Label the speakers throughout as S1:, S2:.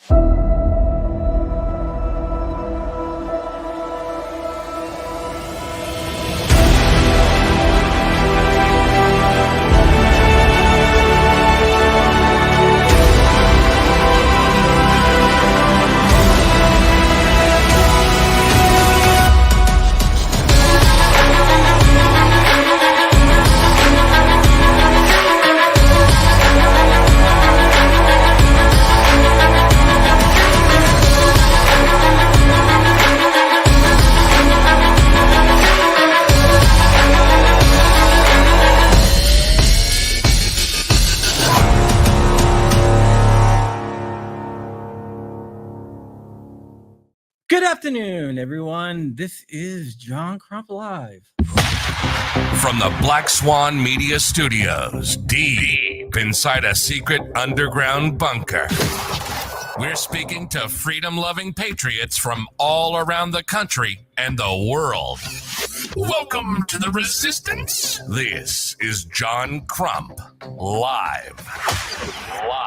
S1: Good afternoon, everyone. This is John Crump Live.
S2: From the Black Swan Media Studios, deep inside a secret underground bunker, we're speaking to freedom-loving patriots from all around the country and the world. Welcome to the Resistance. This is John Crump Live.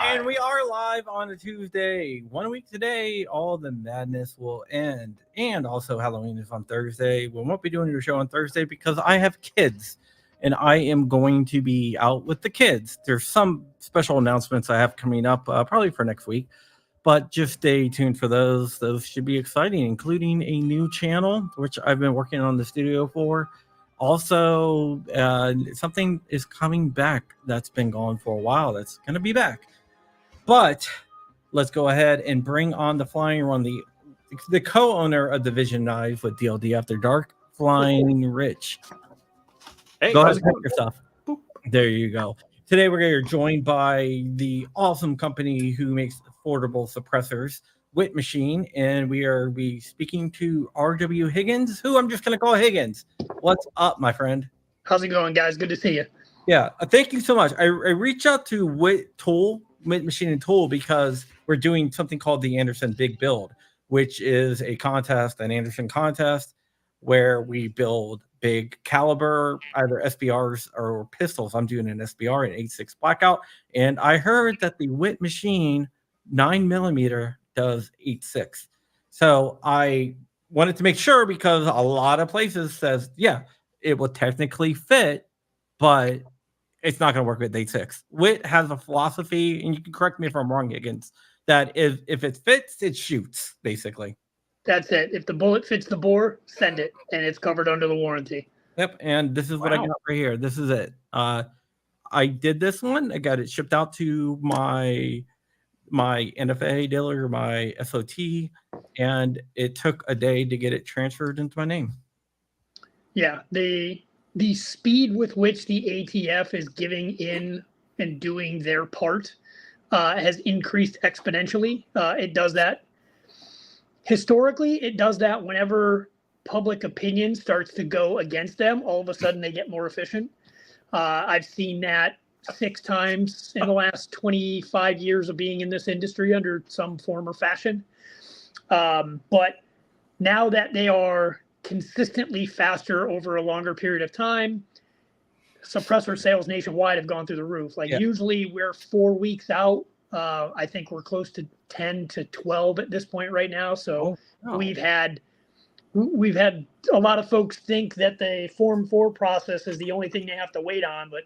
S1: And we are live on a Tuesday. 1 week today, all the madness will end. And also Halloween is on Thursday. We won't be doing your show on Thursday because I have kids. And I am going to be out with the kids. There's some special announcements I have coming up probably for next week. But just stay tuned for those. Those should be exciting, including a new channel, which I've been working on the studio for. Also, something is coming back that's been gone for a while. That's going to be back. But let's go ahead and bring on the Flying Run, the co-owner of Division Knives with DLD After Dark, Flying Rich.
S3: Hey,
S1: go ahead and pick yourself. Boop. There you go. Today we're joined by the awesome company who makes affordable suppressors, Witt Machine, and we are speaking to R.W. Higgins, who I'm just going to call Higgins. What's up, my friend?
S3: How's it going, guys? Good to see you.
S1: Yeah, thank you so much. I reached out to Witt Machine and Tool, because we're doing something called the Anderson Big Build, which is a contest, an Anderson contest, where we build big caliber, either SBRs or pistols. I'm doing an SBR, an 8.6 Blackout, and I heard that the Witt Machine 9mm does 8.6. So I wanted to make sure, because a lot of places says, yeah, it will technically fit, but it's not going to work with 8.6. Witt has a philosophy, and you can correct me if I'm wrong, Higgins, that if it fits, it shoots, basically.
S3: That's it. If the bullet fits the bore, send it, and it's covered under the warranty.
S1: Yep, and this is what I got right here. This is it. I did this one. I got it shipped out to my NFA dealer, my SOT, and it took a day to get it transferred into my name.
S3: Yeah, the speed with which the ATF is giving in and doing their part has increased exponentially. It does that. Historically, it does that whenever public opinion starts to go against them. All of a sudden, they get more efficient. I've seen that 6 times in the last 25 years of being in this industry under some form or fashion. But now that they are consistently faster over a longer period of time, suppressor sales nationwide have gone through the roof. Usually we're 4 weeks out. I think we're close to 10 to 12 at this point right now. So we've had a lot of folks think that the Form 4 process is the only thing they have to wait on, but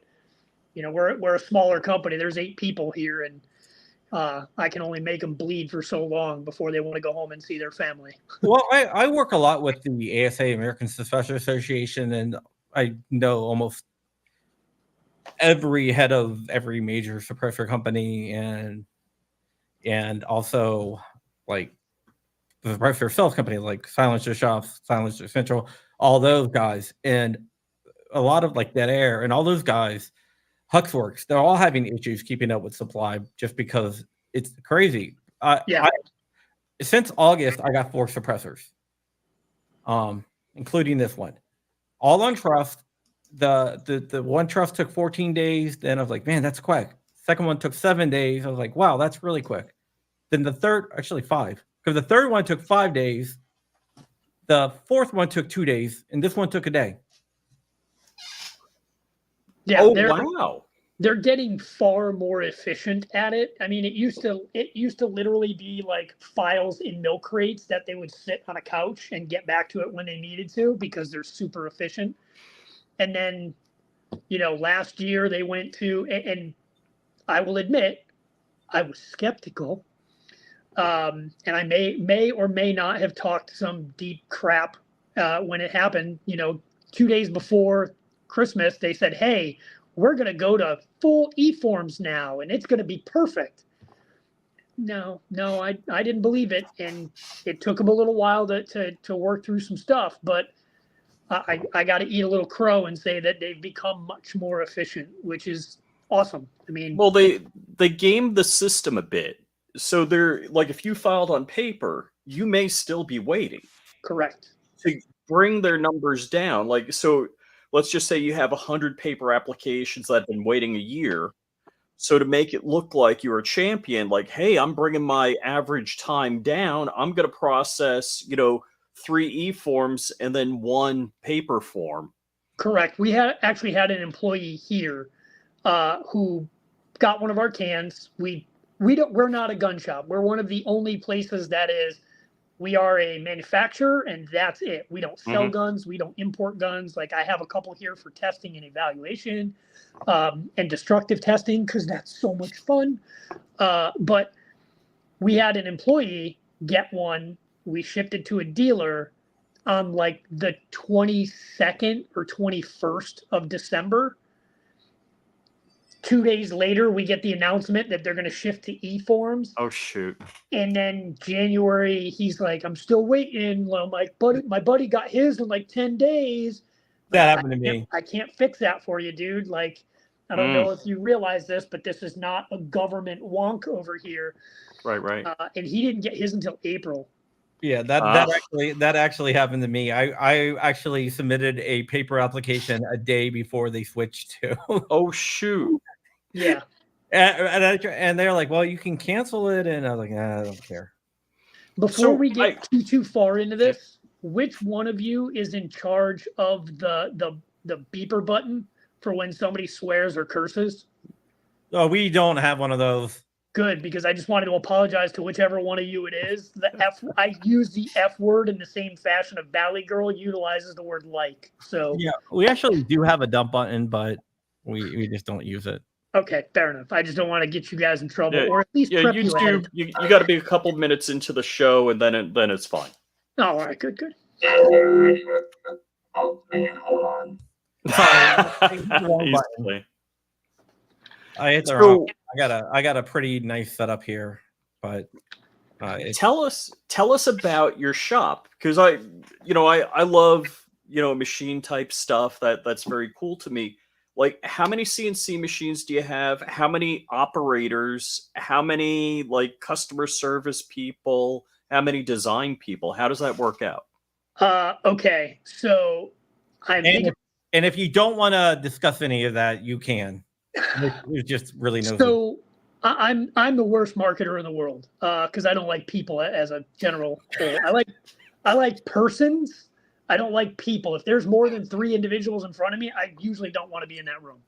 S3: you know, we're a smaller company. There's 8 people here, and I can only make them bleed for so long before they want to go home and see their family.
S1: Well, I work a lot with the ASA, American Suppressor Association, and I know almost every head of every major suppressor company, and also like the suppressor sales company, like Silencer Shops, Silencer Central, all those guys, and a lot of like Dead Air and all those guys. Huxworks, they're all having issues keeping up with supply just because it's crazy. Since August, I got 4 suppressors, including this one, all on trust. The one trust took 14 days. Then I was like, man, that's quick. Second one took 7 days. I was like, wow, that's really quick. Then the third, actually 5, because the third one took 5 days. The fourth one took 2 days, and this one took a day.
S3: Yeah.
S1: Oh, wow.
S3: they're getting far more efficient at it. I mean, it used to literally be like files in milk crates that they would sit on a couch and get back to it when they needed to because they're super efficient. And then, last year they went to, and I will admit, I was skeptical. And I may or may not have talked some deep crap when it happened. 2 days before Christmas, they said, "Hey, we're going to go to full e-forms now, and it's going to be perfect." No, I didn't believe it, and it took them a little while to work through some stuff, but I got to eat a little crow and say that they've become much more efficient, which is awesome. I mean,
S4: well, they gamed the system a bit, so they're like, if you filed on paper, you may still be waiting.
S3: Correct.
S4: To bring their numbers down, like, so let's just say you have 100 paper applications that have been waiting a year. So to make it look like you're a champion, like, hey, I'm bringing my average time down. I'm going to process, 3 e-forms and then 1 paper form.
S3: Correct. We actually had an employee here who got one of our cans. We're not a gun shop. We're one of the only places that is. We are a manufacturer, and that's it. We don't sell guns. We don't import guns. Like, I have a couple here for testing and evaluation and destructive testing because that's so much fun. But we had an employee get one. We shipped it to a dealer on like the 22nd or 21st of December. 2 days later, we get the announcement that they're going to shift to e-forms.
S4: Oh, shoot.
S3: And then January, he's like, "I'm still waiting." Well, my buddy got his in like 10 days.
S1: That happened to me.
S3: I can't fix that for you, dude. Like, I don't know if you realize this, but this is not a government wonk over here.
S4: Right.
S3: And he didn't get his until April.
S1: Yeah, that actually happened to me. I actually submitted a paper application a day before they switched to.
S4: Oh, shoot.
S3: Yeah.
S1: And they're like, "Well, you can cancel it," and I was like, "I don't care."
S3: Before we get too far into this, which one of you is in charge of the beeper button for when somebody swears or curses?
S1: Oh, we don't have one of those.
S3: Good, because I just wanted to apologize to whichever one of you it is. I use the F word in the same fashion of Valley Girl utilizes the word like. So
S1: yeah, we actually do have a dump button, but we just don't use it.
S3: Okay, fair enough. I just don't want to get you guys in trouble, or at least
S4: prep you
S3: ahead.
S4: You got to be a couple minutes into the show, and then it's fine.
S3: Oh, all right, good.
S5: Oh man, hold on.
S4: Easily.
S1: I hit the wrong. I got a pretty nice setup here, but
S4: tell us about your shop, because I love machine type stuff that's very cool to me. Like, how many CNC machines do you have? How many operators? How many customer service people? How many design people? How does that work out?
S3: Okay, so
S1: and if you don't want to discuss any of that, you can. It's just really no.
S3: So I'm the worst marketer in the world because I don't like people as a general whole. I like persons. I don't like people. If there's more than 3 individuals in front of me, I usually don't want to be in that room.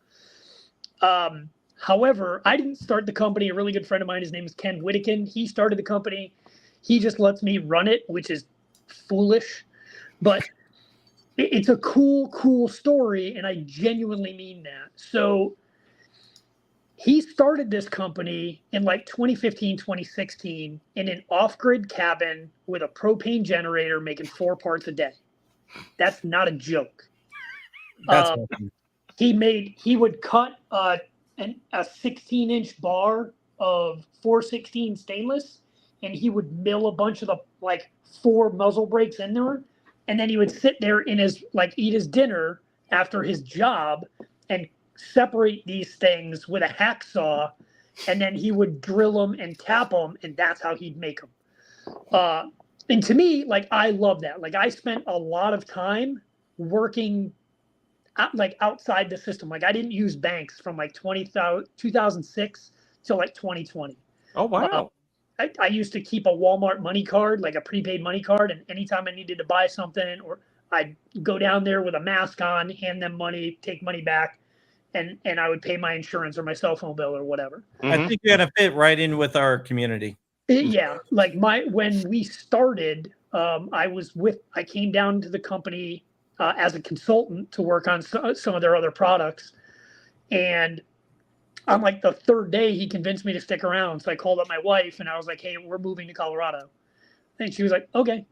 S3: However, I didn't start the company. A really good friend of mine, his name is Ken Whittakin. He started the company. He just lets me run it, which is foolish. But it's a cool story, and I genuinely mean that. So he started this company in 2015, 2016 in an off-grid cabin with a propane generator making 4 parts a day. That's not a joke. He would cut a 16-inch bar of 416 stainless, and he would mill a bunch of the 4 muzzle brakes in there, and then he would sit there in his eat his dinner after his job and separate these things with a hacksaw, and then he would drill them and tap them, and that's how he'd make them. And to me, I love that. I spent a lot of time working outside the system. I didn't use banks from 2006 till 2020.
S4: Oh, wow.
S3: I used to keep a Walmart money card, a prepaid money card, and anytime I needed to buy something, or I'd go down there with a mask on, hand them money, take money back. and I would pay my insurance or my cell phone bill or whatever.
S1: I think you're gonna fit right in with our community.
S3: Yeah, like when we started, I came down to the company as a consultant to work on some of their other products, and on like the third day, he convinced me to stick around. So I called up my wife and I was like, "Hey, we're moving to Colorado," and she was like, "Okay."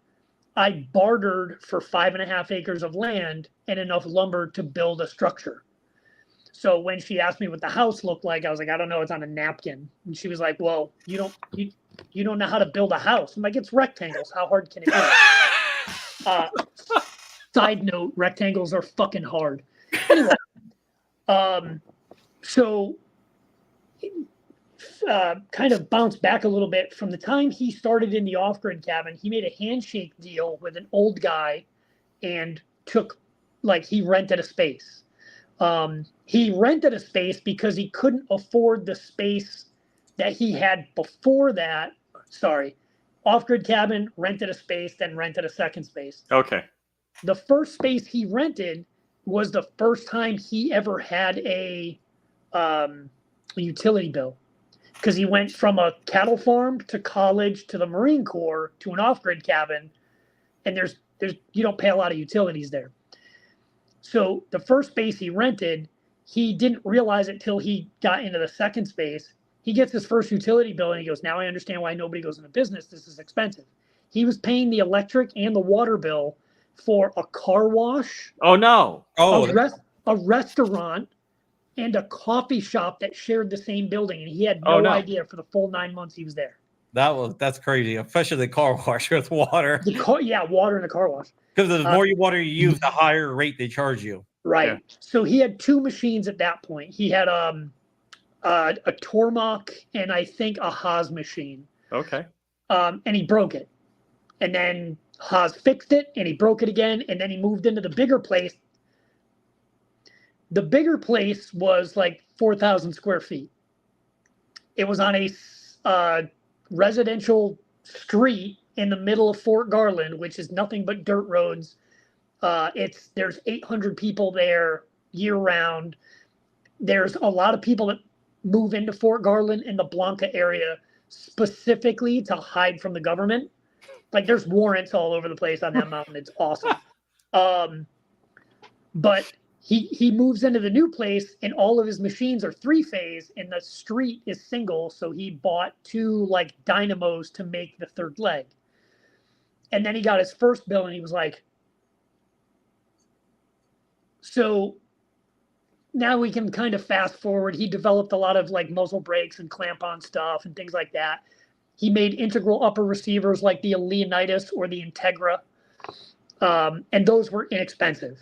S3: I bartered for 5.5 acres of land and enough lumber to build a structure. So when she asked me what the house looked like, I was like, "I don't know. It's on a napkin." And she was like, "Well, you don't know how to build a house." I'm like, "It's rectangles. How hard can it be?" Side note: rectangles are fucking hard. Anyway, so kind of bounce back a little bit from the time he started in the off-grid cabin. He made a handshake deal with an old guy and he rented a space. He rented a space because he couldn't afford the space that he had before that. Sorry, off-grid cabin, rented a space, then rented a second space.
S4: Okay.
S3: The first space he rented was the first time he ever had a utility bill, because he went from a cattle farm to college to the Marine Corps to an off-grid cabin, and there's you don't pay a lot of utilities there. So the first space he rented, he didn't realize it till he got into the second space. He gets his first utility bill and he goes, "Now I understand why nobody goes into business. This is expensive." He was paying the electric and the water bill for a car wash.
S4: Oh no!
S3: A restaurant and a coffee shop that shared the same building, and he had no idea for the full 9 months he was there.
S1: That's crazy, especially the car wash with water.
S3: Water in the car wash.
S1: Because the more water you use, the higher rate they charge you.
S3: Right.
S4: Yeah.
S3: So he had two machines at that point. He had a Tormach and I think a Haas machine.
S4: Okay.
S3: And he broke it. And then Haas fixed it and he broke it again. And then he moved into the bigger place. The bigger place was like 4,000 square feet. It was on a residential street in the middle of Fort Garland, which is nothing but dirt roads. There's 800 people there year round. There's a lot of people that move into Fort Garland in the Blanca area specifically to hide from the government. Like there's warrants all over the place on that mountain. It's awesome. But he moves into the new place and all of his machines are 3-phase and the street is single. So he bought 2 like dynamos to make the third leg. And then he got his first bill and he was like, so now we can kind of fast forward. He developed a lot of like muzzle brakes and clamp on stuff and things like that. He made integral upper receivers like the Leonidas or the Integra. And those were inexpensive.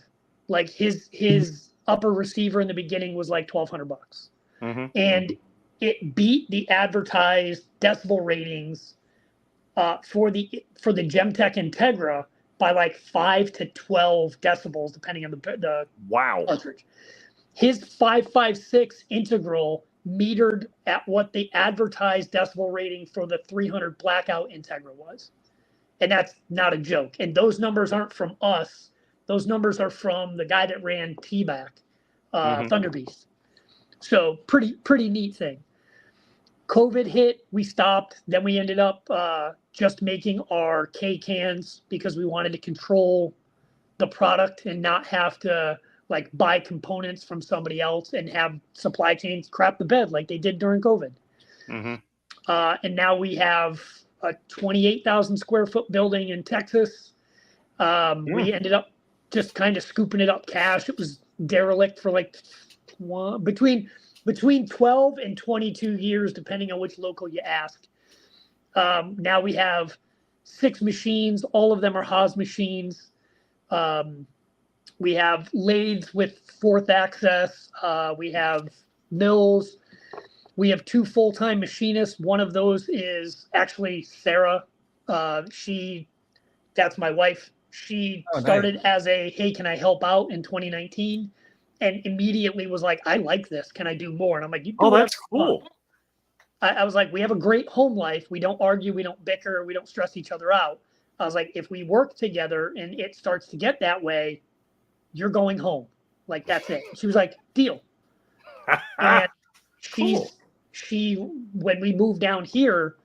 S3: Like his upper receiver in the beginning was like $1,200.
S4: Mm-hmm.
S3: And it beat the advertised decibel ratings for the Gemtech Integra by like 5 to 12 decibels, depending on the cartridge. His 556 integral metered at what the advertised decibel rating for the 300 blackout Integra was. And that's not a joke. And those numbers aren't from us. Those numbers are from the guy that ran T-Back, Thunder Beast. So pretty neat thing. COVID hit, we stopped. Then we ended up just making our K cans because we wanted to control the product and not have to like buy components from somebody else and have supply chains crap the bed like they did during COVID.
S4: Mm-hmm.
S3: And now we have a 28,000 square foot building in Texas. We ended up just kind of scooping it up cash. It was derelict for like between 12 and 22 years, depending on which local you ask. Now we have 6 machines. All of them are Haas machines. We have lathes with 4th access. We have mills. We have 2 full-time machinists. One of those is actually Sarah. That's my wife. She started as a, hey, can I help out in 2019? And immediately was like, I like this. Can I do more? And I'm like,
S4: that's cool.
S3: I was like, we have a great home life. We don't argue. We don't bicker. We don't stress each other out. I was like, if we work together and it starts to get that way, you're going home. Like, that's it. She was like, deal. And
S4: Cool.
S3: when we moved down here,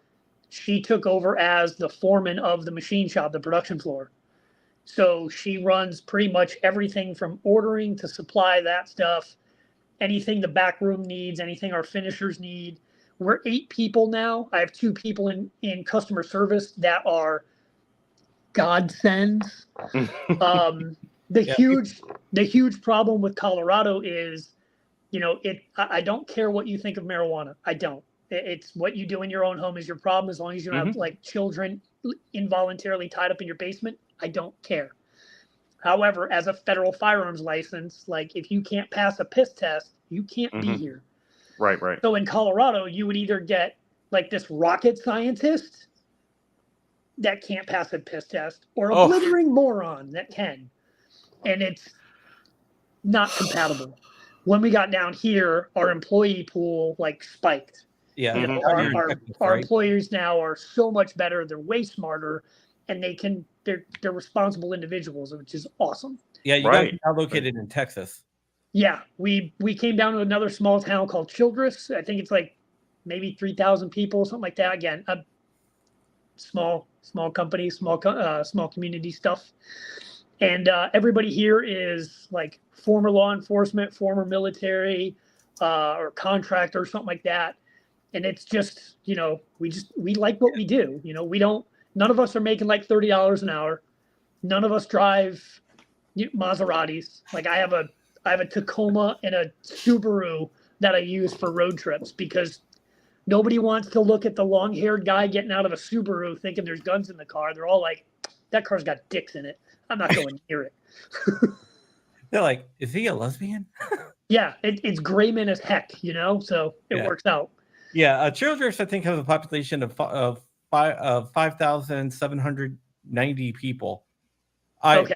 S3: she took over as the foreman of the machine shop, the production floor. So she runs pretty much everything from ordering to supply that stuff, anything the back room needs, anything our finishers need. We're 8 people now. I have 2 people in customer service that are godsends. The huge problem with Colorado is, I don't care what you think of marijuana. I don't. It's what you do in your own home is your problem. As long as you don't have like children involuntarily tied up in your basement, I don't care. However, as a federal firearms license, like if you can't pass a piss test, you can't be here.
S4: Right.
S3: So in Colorado, you would either get like this rocket scientist that can't pass a piss test or a blithering moron that can. And it's not compatible. When we got down here, our employee pool like spiked.
S1: Yeah.
S3: Our employers now are so much better. They're way smarter, and they're responsible individuals, which is awesome.
S1: Yeah, you guys are now located in Texas.
S3: Yeah, we came down to another small town called Childress. I think it's like maybe 3,000 people, something like that. Again, a small company, small community stuff. And everybody here is like former law enforcement, former military, or contractor, or something like that. And it's just, we like what we do. None of us are making like $30 an hour. None of us drive Maseratis. Like I have a Tacoma and a Subaru that I use for road trips because nobody wants to look at the long-haired guy getting out of a Subaru thinking there's guns in the car. They're all like, that car's got dicks in it. I'm not going near it.
S1: They're like, is he a lesbian?
S3: Yeah, it's Grayman as heck, so it works out.
S1: Yeah, Childress, I think, has a population of 5,790 people. I have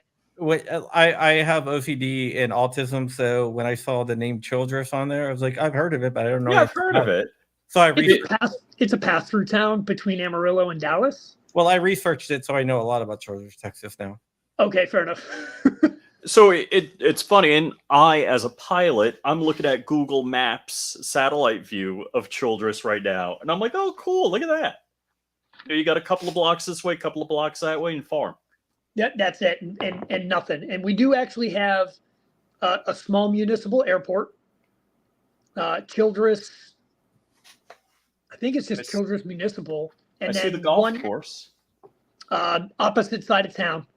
S1: OCD and autism, so when I saw the name Childress on there, I was like, I've heard of it, but I don't know.
S4: Yeah, I've heard of it.
S1: So
S3: it's a pass-through town between Amarillo and Dallas.
S1: Well, I researched it, so I know a lot about Childress, Texas now.
S3: Okay, fair enough.
S4: So it's funny, and as a pilot, I'm looking at Google Maps satellite view of Childress right now, and I'm like, oh, cool, look at that. You got a couple of blocks this way, a couple of blocks that way, and farm.
S3: Yeah, that's it, and nothing. And we do actually have a small municipal airport. Childress, I think it's just Childress Municipal. And
S4: I see the golf course.
S3: Opposite side of town.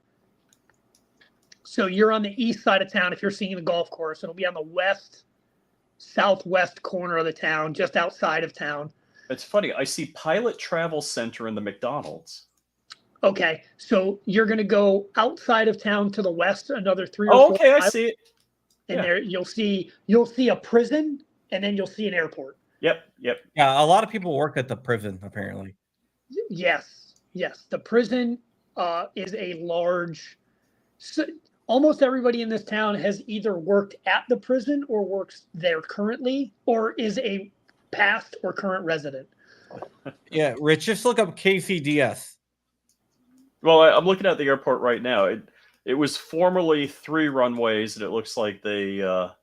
S3: So you're on the east side of town if you're seeing the golf course. It'll be on the southwest corner of the town, just outside of town.
S4: It's funny. I see Pilot Travel Center in the McDonald's.
S3: Okay, so you're going to go outside of town to the west, another 3 or 4
S4: Oh, okay,
S3: miles,
S4: I see it.
S3: And there you'll see a prison, and then you'll see an airport.
S4: Yep.
S1: Yeah, a lot of people work at the prison, apparently.
S3: Yes. The prison is a large. Almost everybody in this town has either worked at the prison or works there currently, or is a past or current resident.
S1: Yeah, Rich, just look up KCDS.
S4: Well, I'm looking at the airport right now. It was formerly 3 runways, and it looks like they are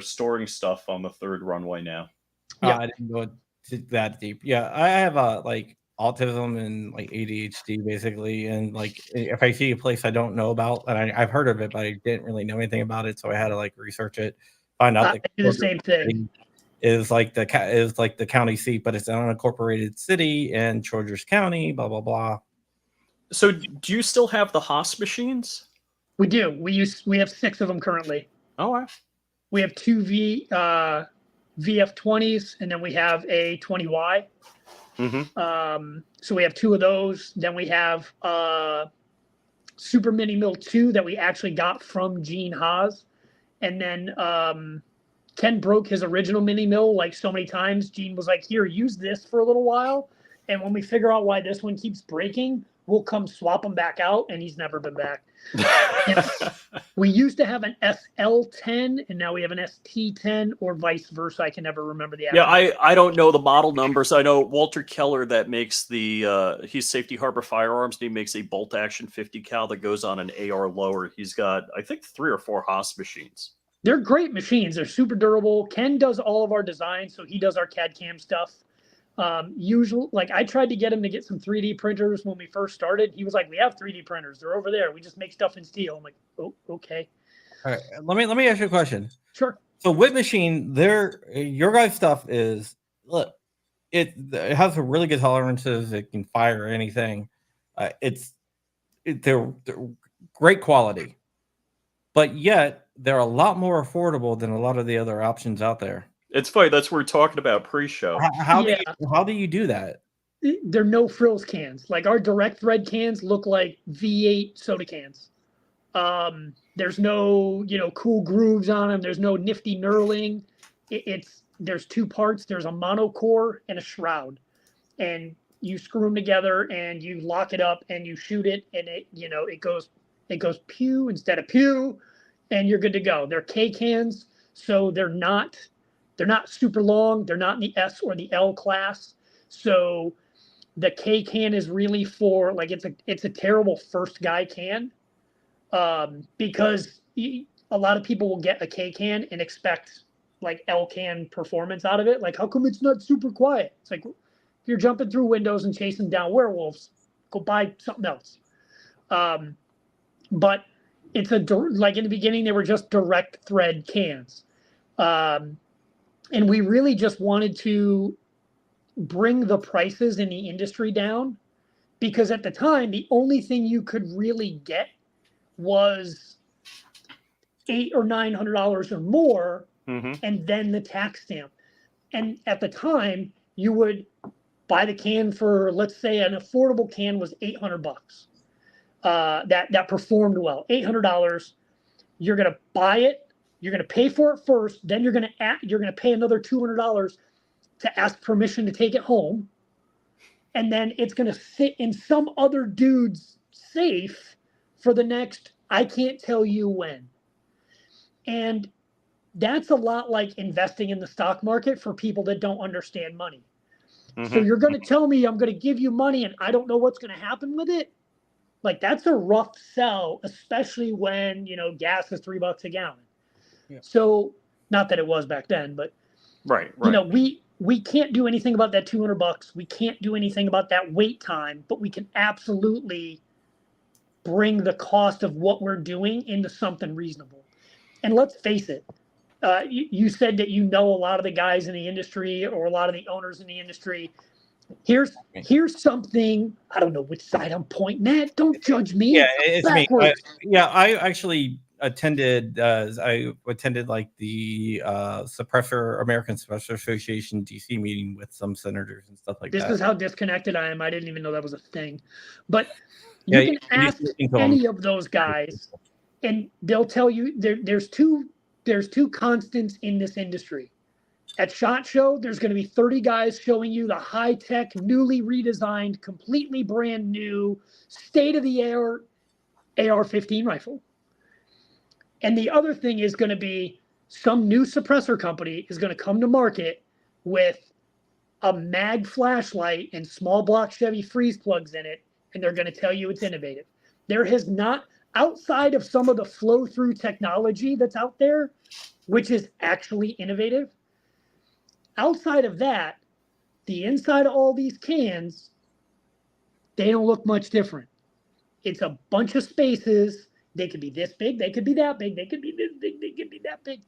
S4: storing stuff on the 3rd runway now.
S1: Yeah, I didn't go that deep. Yeah, I have autism and like ADHD basically, and like if I see a place I don't know about, and I've heard of it, but I didn't really know anything about it, so I had to like research it, find out.
S3: I do the same thing.
S1: Is like the county seat, but it's an unincorporated city in Childress County. Blah blah blah.
S4: So, do you still have the Haas machines?
S3: We do. We have 6 of them currently.
S4: Oh, wow.
S3: We have 2 VF20s, and then we have a 20Y. So we have 2 of those. Then we have Super Mini Mill 2 that we actually got from Gene Haas. And then Ken broke his original mini mill like so many times. Gene was like, here, use this for a little while. And when we figure out why this one keeps breaking, we'll come swap them back out. And he's never been back. We used to have an SL10 and now we have an ST10 or vice versa. I can never remember the acronym.
S4: Yeah, I don't know the model numbers. I know Walter Keller that makes he's Safety Harbor Firearms, and he makes a bolt action 50 cal that goes on an AR lower. He's got, I think, 3 or 4 Haas machines.
S3: They're great machines. They're super durable. Ken does all of our designs, so he does our CAD CAM stuff. Like I tried to get him to get some 3D printers when we first started. He was like, "We have 3D printers. They're over there. We just make stuff in steel." I'm like, "Oh, okay."
S1: All right, let me ask you a question.
S3: Sure.
S1: So Witt Machine, your guys' stuff is look, it has a really good tolerances. It can fire anything. They're great quality, but yet they're a lot more affordable than a lot of the other options out there.
S4: It's funny. That's what we're talking about pre-show.
S1: How do you do that?
S3: They're no frills cans. Like our direct thread cans look like V8 soda cans. There's no, cool grooves on them. There's no nifty knurling. There's two parts. There's a monocore and a shroud, and you screw them together and you lock it up and you shoot it, and it goes pew instead of pew, and you're good to go. They're K cans, so they're not super long. They're not in the S or the L class. So the K can is really for like it's a terrible first guy can. Because a lot of people will get a K can and expect like L can performance out of it. Like, how come it's not super quiet? It's like, if you're jumping through windows and chasing down werewolves, go buy something else. But it's like in the beginning, they were just direct thread cans. And we really just wanted to bring the prices in the industry down, because at the time, the only thing you could really get was $800 or $900 or more, and then the tax stamp. And at the time, you would buy the can for, let's say, an affordable can was $800. That performed well. $800. You're gonna buy it. You're gonna pay for it first. Then you're gonna pay another $200 to ask permission to take it home, and then it's gonna sit in some other dude's safe for the next, I can't tell you when. And that's a lot like investing in the stock market for people that don't understand money. So you're going to tell me I'm going to give you money and I don't know what's going to happen with it? Like, that's a rough sell, especially when, gas is $3 a gallon. Yeah. So, not that it was back then, but
S4: right.
S3: We can't do anything about that $200. We can't do anything about that wait time, but we can absolutely bring the cost of what we're doing into something reasonable. And let's face it, you said that a lot of the guys in the industry or a lot of the owners in the industry. Here's something, I don't know which side I'm pointing at. Don't judge me.
S1: Yeah, it's backwards. Me. I actually attended. I attended like the American Suppressor Association DC meeting with some senators and stuff like that.
S3: This is how disconnected I am. I didn't even know that was a thing. But you can ask any of those guys, and they'll tell you there's two constants in this industry. At SHOT Show, there's going to be 30 guys showing you the high-tech, newly redesigned, completely brand new, state-of-the-art AR-15 rifle. And the other thing is going to be some new suppressor company is going to come to market with a mag flashlight and small block Chevy freeze plugs in it, and they're going to tell you it's innovative. There has not, outside of some of the flow-through technology that's out there, which is actually innovative, outside of that, the inside of all these cans, they don't look much different. It's a bunch of spaces. They could be this big, they could be that big, they could be this big, they could be that big.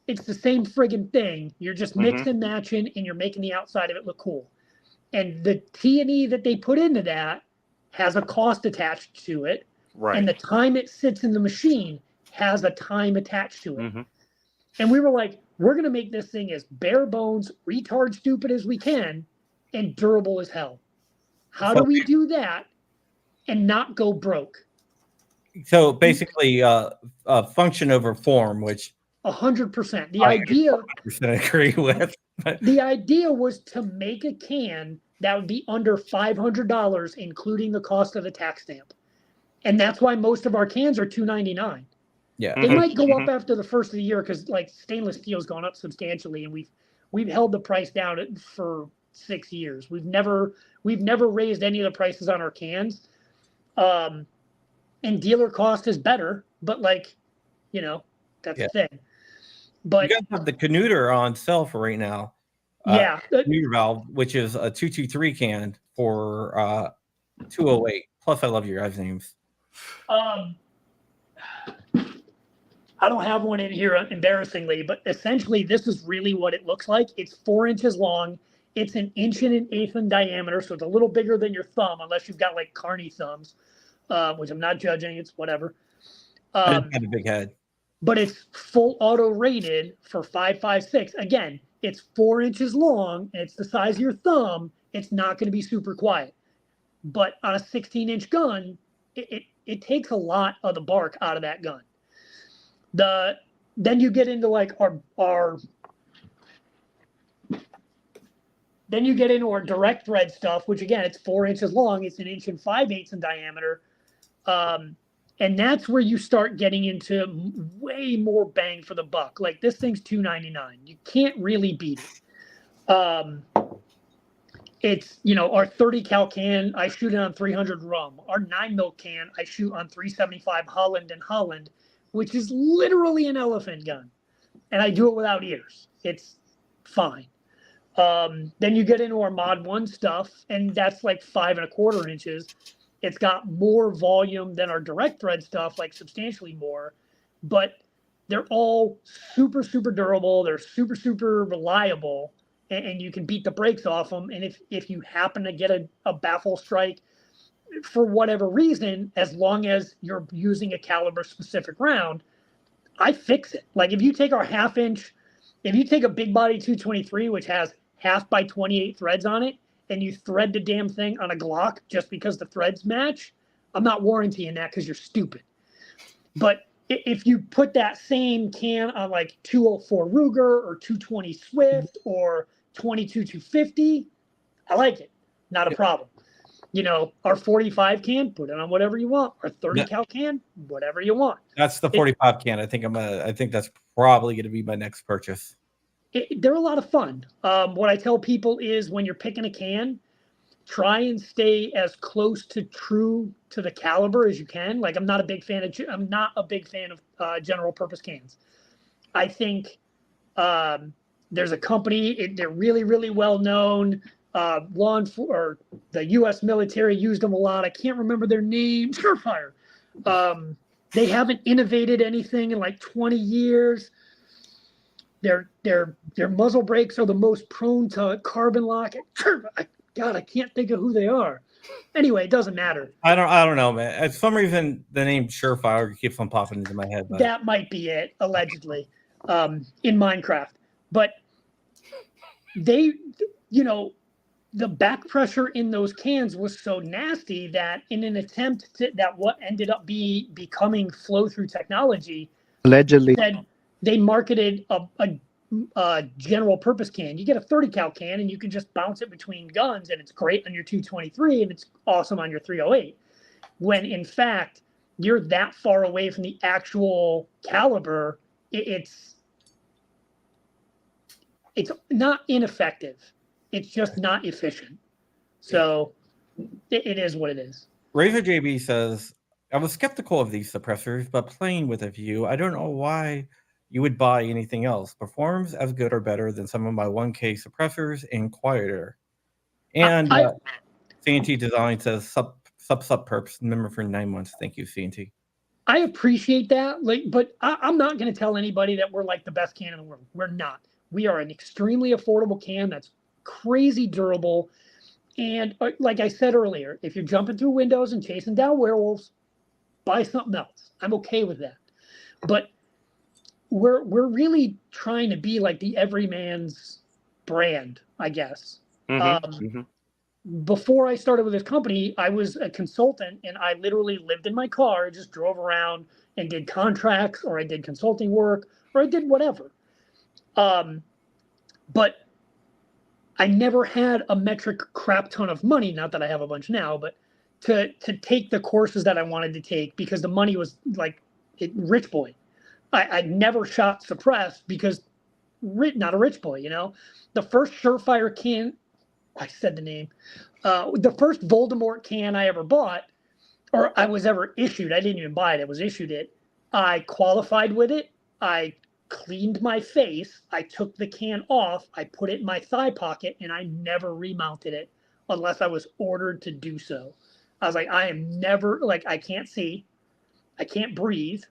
S3: It's the same friggin' thing. You're just mixing and matching, and you're making the outside of it look cool. And the T&E that they put into that has a cost attached to it. Right. And the time it sits in the machine has a time attached to it. And we were like, we're going to make this thing as bare bones, retard stupid as we can, and durable as hell. How do we do that and not go broke?
S1: So basically, function over form, which
S3: 100%. The idea,
S1: 100% agree with.
S3: The idea was to make a can that would be under $500, including the cost of the tax stamp. And that's why most of our cans are $299.
S1: Yeah,
S3: they might go up after the first of the year because like stainless steel's gone up substantially, and we've held the price down for 6 years. We've never raised any of the prices on our cans. And dealer cost is better, but that's the thing. But
S1: you guys have the Canuter on sale for right now.
S3: Yeah.
S1: Canuter valve, which is a 223 can for 208. Plus, I love your guys' names.
S3: I don't have one in here, embarrassingly, but essentially this is really what it looks like. It's 4 inches long. It's 1 inch and 1/8 in diameter, so it's a little bigger than your thumb, unless you've got like carny thumbs, which I'm not judging. It's whatever.
S1: I just got a big head.
S3: But it's full auto rated for 5.56. Again, it's 4 inches long and it's the size of your thumb. It's not going to be super quiet. But on a 16-inch gun, it takes a lot of the bark out of that gun. Then you get into like our direct thread stuff, which again, it's 4 inches long. It's 1 inch and 5/8 in diameter. And that's where you start getting into way more bang for the buck. Like this thing's $299. You can't really beat it. It's, our 30 cal can, I shoot it on 300 rum. Our 9 mil can, I shoot on 375 Holland and Holland, which is literally an elephant gun. And I do it without ears. It's fine. Then you get into our Mod 1 stuff, and that's like 5 1/4 inches. It's got more volume than our direct thread stuff, like substantially more, but they're all super, super durable. They're super, super reliable, and you can beat the brakes off them. And if you happen to get a baffle strike for whatever reason, as long as you're using a caliber specific round, I fix it. Like if you take our if you take a big body 223, which has 1/2 x 28 threads on it, and you thread the damn thing on a Glock just because the threads match, I'm not warrantying that because you're stupid. But if you put that same can on like 204 Ruger or 220 Swift or 22 250, I like it. Not a problem. Our 45 can, put it on whatever you want. Our 30 cal can, whatever you want.
S1: That's the 45 can. I think that's probably going to be my next purchase.
S3: They're a lot of fun. What I tell people is when you're picking a can, try and stay as close to true to the caliber as you can. Like I'm not a big fan of general purpose cans. I think there's a company, they're really, really well known. Or the U.S. military used them a lot. I can't remember their name. Surefire. They haven't innovated anything in like 20 years. Their muzzle brakes are the most prone to carbon lock. God, I can't think of who they are. Anyway, it doesn't matter.
S1: I don't know, man. For some reason, the name Surefire keeps on popping into my head. But
S3: that might be it, allegedly, in Minecraft. But they, the back pressure in those cans was so nasty that in an attempt that what ended up becoming flow-through technology,
S5: allegedly,
S3: they marketed a general purpose can. You get a 30 cal can and you can just bounce it between guns and it's great on your 223 and it's awesome on your 308. When in fact, you're that far away from the actual caliber, it's not ineffective. It's just not efficient. So it is what it is.
S1: Razor JB says, I was skeptical of these suppressors, but playing with a few, I don't know why you would buy anything else. Performs as good or better than some of my 1K suppressors and quieter. And CNT Design says sub perps member for 9 months. Thank you, CNT.
S3: I appreciate that, but I'm not going to tell anybody that we're like the best can in the world. We're not. We are an extremely affordable can that's crazy durable. And like I said earlier, if you're jumping through windows and chasing down werewolves, buy something else. I'm okay with that. But we're really trying to be like the everyman's brand, I guess. Before I started with this company, I was a consultant and I literally lived in my car, just drove around and did contracts or I did consulting work or I did whatever. But I never had a metric crap ton of money, not that I have a bunch now, but to take the courses that I wanted to take because the money was like rich boy. I never shot suppressed because not a rich boy, The first Surefire can, I said the name, the first Voldemort can I ever bought, or I was ever issued, I didn't even buy it, I was issued it. I qualified with it. I cleaned my face. I took the can off. I put it in my thigh pocket, and I never remounted it unless I was ordered to do so. I was like, I am never, like, I can't see. I can't breathe.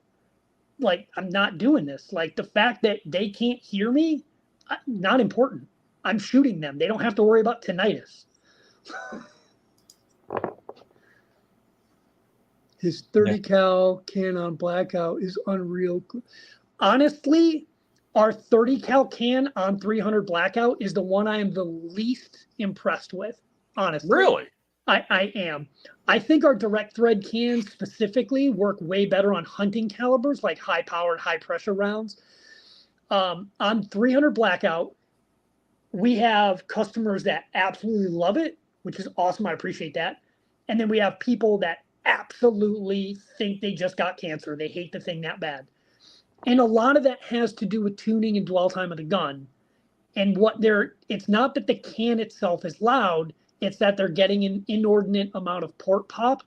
S3: Like, I'm not doing this. Like, the fact that they can't hear me, not important. I'm shooting them. They don't have to worry about tinnitus. His 30 cal can on blackout is unreal. Honestly, our 30 cal can on 300 blackout is the one I am the least impressed with. Honestly,
S4: Really?
S3: I am. I think our direct thread cans specifically work way better on hunting calibers, like high powered, high pressure rounds. On 300 blackout, we have customers that absolutely love it, which is awesome. I appreciate that. And then we have people that absolutely think they just got cancer. They hate the thing that bad. And a lot of that has to do with tuning and dwell time of the gun. And it's not that the can itself is loud, it's that they're getting an inordinate amount of port pop.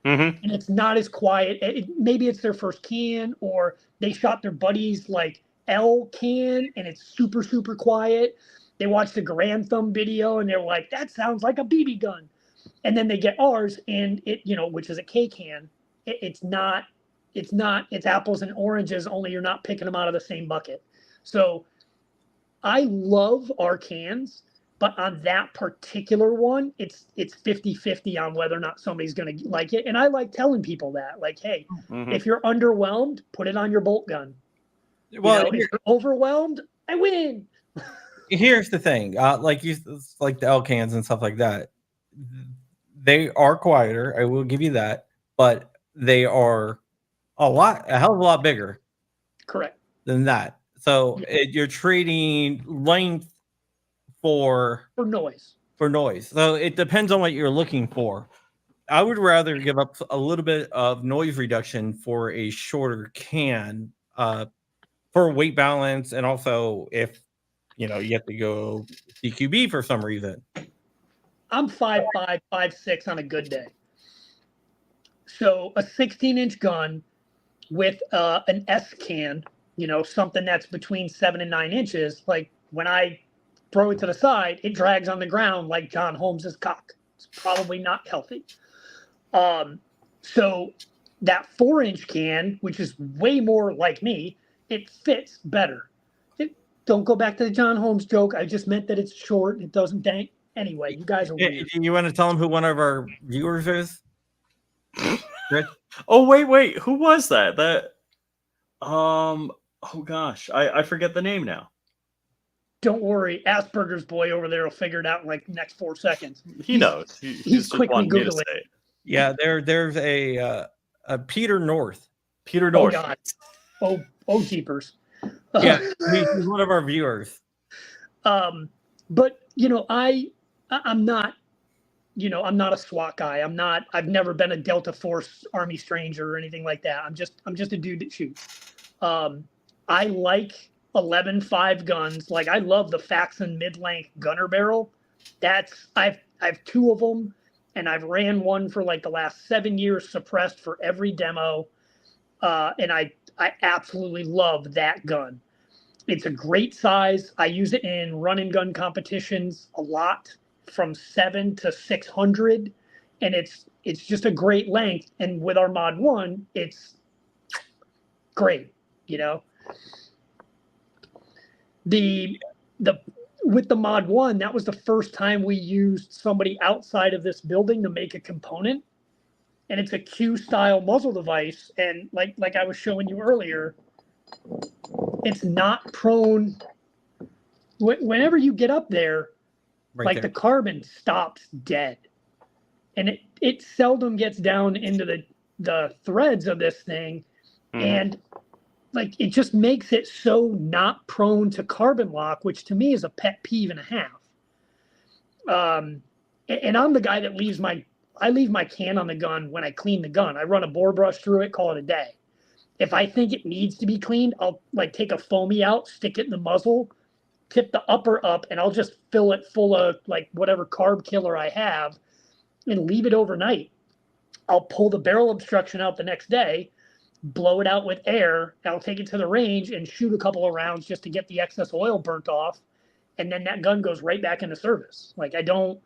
S3: And it's not as quiet. Maybe it's their first can, or they shot their buddy's like L can and it's super, super quiet. They watched the Grand Thumb video and they're like, that sounds like a BB gun. And then they get ours and it, which is a K can. It's apples and oranges, only you're not picking them out of the same bucket. So I love our cans, but on that particular one, it's 50-50 on whether or not somebody's going to like it. And I like telling people that, like, hey, if you're underwhelmed, put it on your bolt gun. Well, if you're overwhelmed, I win.
S1: Here's the thing, like the L cans and stuff like that. They are quieter. I will give you that, but they are a hell of a lot bigger.
S3: Correct.
S1: Than that. So you're trading length for
S3: noise.
S1: For noise. So it depends on what you're looking for. I would rather give up a little bit of noise reduction for a shorter can, for weight balance, and also if you have to go CQB for some reason.
S3: I'm 5'5", 5'6" on a good day. So a 16-inch gun with an S can, something that's between 7 and 9 inches, like when I throw it to the side, it drags on the ground like John Holmes's cock. It's probably not healthy. So that 4-inch can, which is way more like me, it fits better. Don't go back to the John Holmes joke. I just meant that it's short. It doesn't dang. Anyway, you guys are weird.
S1: You want to tell them who one of our viewers is?
S4: Oh, wait. Who was that? Oh gosh, I forget the name now.
S3: Don't worry, Asperger's boy over there will figure it out in like the next 4 seconds.
S4: He knows.
S3: He's quickly Googling it.
S1: Yeah, there's a Peter North.
S4: Peter North.
S3: Oh God. Oh jeepers.
S1: Yeah, he's one of our viewers.
S3: But I'm not, I'm not a SWAT guy. I've never been a Delta Force Army Stranger or anything like that. I'm just a dude that shoots. I like 11.5 guns. Like I love the Faxon mid-length gunner barrel. I have 2 of them, and I've ran one for like the last 7 years, suppressed for every demo. And I absolutely love that gun. It's a great size. I use it in run and gun competitions a lot, from 7 to 600, and it's just a great length. And with our Mod 1, it's great. With the Mod 1, that was the first time we used somebody outside of this building to make a component, and it's a Q style muzzle device. And like I was showing you earlier, it's not prone. Whenever you get up there, the carbon stops dead, and it seldom gets down into the threads of this thing, and it just makes it so not prone to carbon lock, which to me is a pet peeve and a half. And I'm the guy that leave my can on the gun when I clean the gun. I run a bore brush through it, call it a day. If I think it needs to be cleaned, I'll take a foamy out, stick it in the muzzle, tip the upper up, and I'll just fill it full of whatever carb killer I have and leave it overnight. I'll pull the barrel obstruction out the next day, blow it out with air. I'll take it to the range and shoot a couple of rounds just to get the excess oil burnt off, and then that gun goes right back into service. Like I don't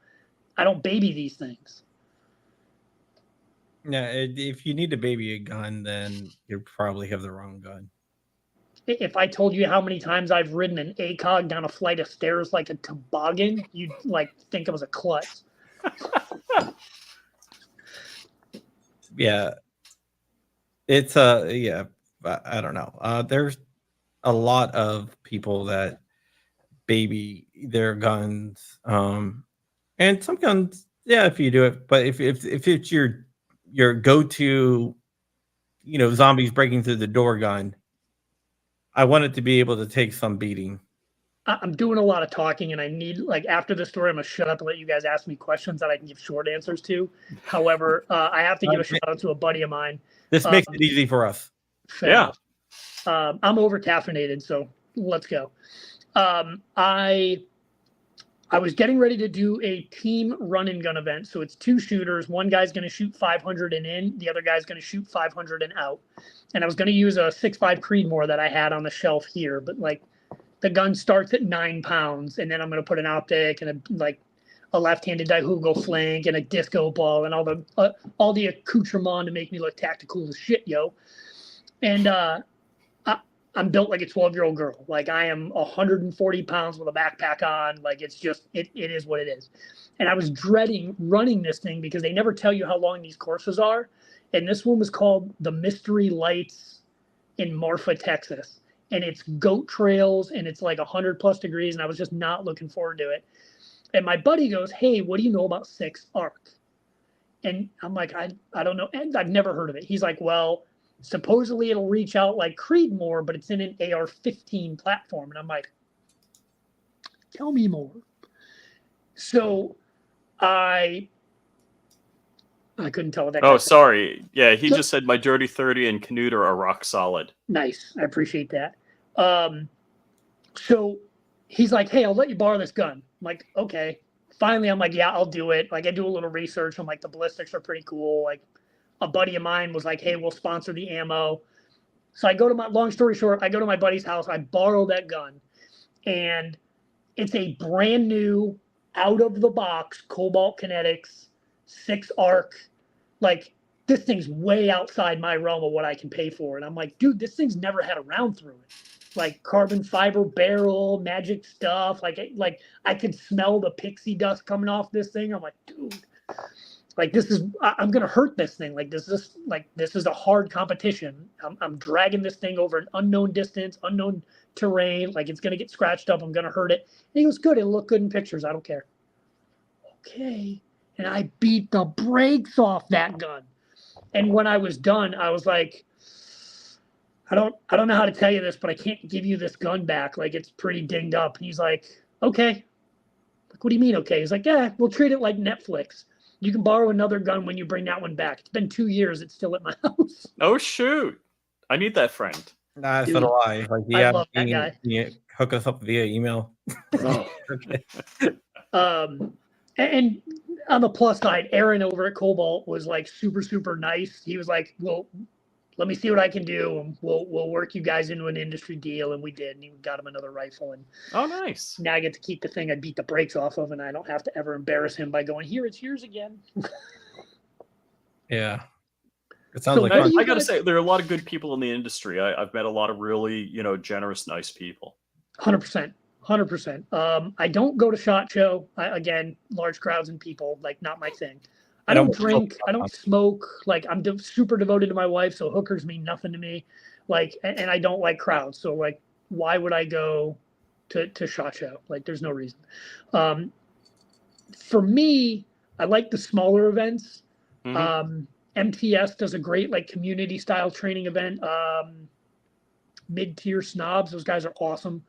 S3: baby these things.
S1: Yeah, if you need to baby a gun, then you probably have the wrong gun.
S3: If I told you how many times I've ridden an ACOG down a flight of stairs like a toboggan, you'd like think it was a klutz.
S1: Yeah, it's yeah, I don't know. There's a lot of people that baby their guns, and some guns, yeah, if you do it, but if it's your go-to, zombies breaking through the door gun, I want it to be able to take some beating.
S3: I'm doing a lot of talking, and I need, like, after the story, I'm going to shut up and let you guys ask me questions that I can give short answers to. However, I have to give a shout out to a buddy of mine.
S1: This makes it easy for us.
S4: Yeah.
S3: I'm over caffeinated, so let's go. I was getting ready to do a team run and gun event. So it's 2 shooters. One guy's going to shoot 500 and in. The other guy's going to shoot 500 and out. And I was going to use a 6.5 Creedmoor that I had on the shelf here. But, like, the gun starts at 9 pounds. And then I'm going to put an optic and a left-handed Daihougo flank and a disco ball and all the accoutrement to make me look tactical as shit, yo. And I'm built like a 12-year-old girl. Like, I am 140 pounds with a backpack on. Like, it's just, it is what it is. And I was dreading running this thing because they never tell you how long these courses are. And this one was called the Mystery Lights in Marfa, Texas. And it's goat trails and it's like 100+ degrees. And I was just not looking forward to it. And my buddy goes, hey, what do you know about 6 ARC? And I'm like, I don't know. And I've never heard of it. He's like, well, supposedly it'll reach out like Creedmoor, but it's in an AR-15 platform. And I'm like, tell me more. So I couldn't tell what that.
S4: Oh, sorry. Yeah, he just said my Dirty 30 and Canuter are rock solid.
S3: Nice. I appreciate that. So he's like, hey, I'll let you borrow this gun. I'm like, okay. Finally, I'm like, yeah, I'll do it. Like, I do a little research. I'm like, the ballistics are pretty cool. Like, a buddy of mine was like, hey, we'll sponsor the ammo. So I go to long story short, I go to my buddy's house. I borrow that gun. And it's a brand new, out of the box, Cobalt Kinetics, 6 ARC. Like, this thing's way outside my realm of what I can pay for. And I'm like, dude, this thing's never had a round through it. Like, carbon fiber barrel, magic stuff. Like I could smell the pixie dust coming off this thing. I'm like, dude, like, I'm going to hurt this thing. Like, this is a hard competition. I'm dragging this thing over an unknown distance, unknown terrain. Like, it's going to get scratched up. I'm going to hurt it. And he goes, good. It'll look good in pictures. I don't care. Okay. And I beat the brakes off that gun. And when I was done, I was like, I don't know how to tell you this, but I can't give you this gun back. Like, it's pretty dinged up. And he's like, okay. Like, what do you mean, okay? He's like, yeah, we'll treat it like Netflix. You can borrow another gun when you bring that one back. It's been 2 years. It's still at my house.
S4: Oh, shoot. I need that friend.
S1: Nah, so do I. Like,
S3: I love that guy.
S1: You hook us up via email.
S3: Okay. And on the plus side, Aaron over at Cobalt was like super, super nice. He was like, well, let me see what I can do. And we'll work you guys into an industry deal. And we did. And he got him another rifle. And
S4: oh, nice.
S3: Now I get to keep the thing I beat the brakes off of, and I don't have to ever embarrass him by going, here, it's yours again.
S1: Yeah. It sounds like
S4: I got to say, there are a lot of good people in the industry. I've met a lot of really, generous, nice people.
S3: 100%. 100%. I don't go to SHOT Show. Again, large crowds and people, like, not my thing. I don't drink. I don't smoke. Like, I'm super devoted to my wife, so hookers mean nothing to me. Like, and I don't like crowds. So, like, why would I go to SHOT Show? Like, there's no reason. For me, I like the smaller events. Mm-hmm. MTS does a great, like, community style training event. Mid-tier snobs, those guys are awesome.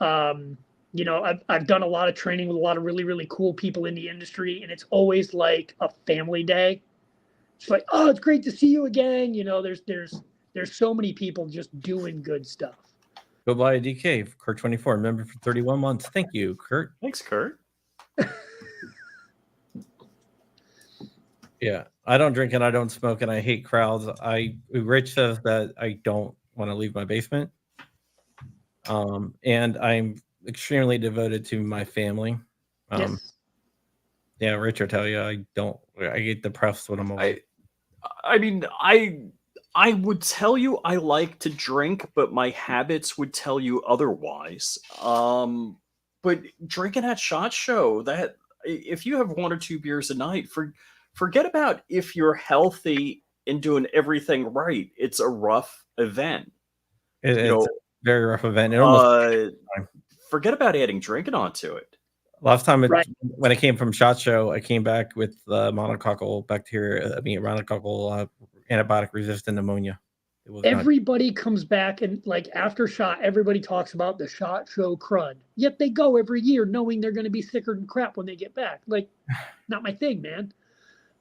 S3: I've done a lot of training with a lot of really, really cool people in the industry, and it's always like a family day. It's like, oh, it's great to see you again. There's so many people just doing good stuff.
S1: Go buy a DK, Kurt24, member for 31 months. Thank you, Kurt.
S4: Thanks, Kurt.
S1: Yeah, I don't drink and I don't smoke and I hate crowds. Rich says that I don't want to leave my basement. And I'm extremely devoted to my family.
S3: Yes.
S1: Yeah, Rich will tell you I get depressed when I'm away.
S4: I mean, I would tell you I like to drink, but my habits would tell you otherwise. But drinking at SHOT Show, that if you have 1 or 2 beers a night, forget about if you're healthy and doing everything right. It's a rough event.
S1: It's a very rough event. It almost
S4: forget about adding drinking onto it.
S1: Last time when I came from SHOT Show, I came back with monococcal bacteria. I mean, monococcal antibiotic resistant pneumonia.
S3: Everybody comes back and like after SHOT, everybody talks about the SHOT Show crud. Yet they go every year knowing they're going to be sicker than crap when they get back. Like, not my thing, man.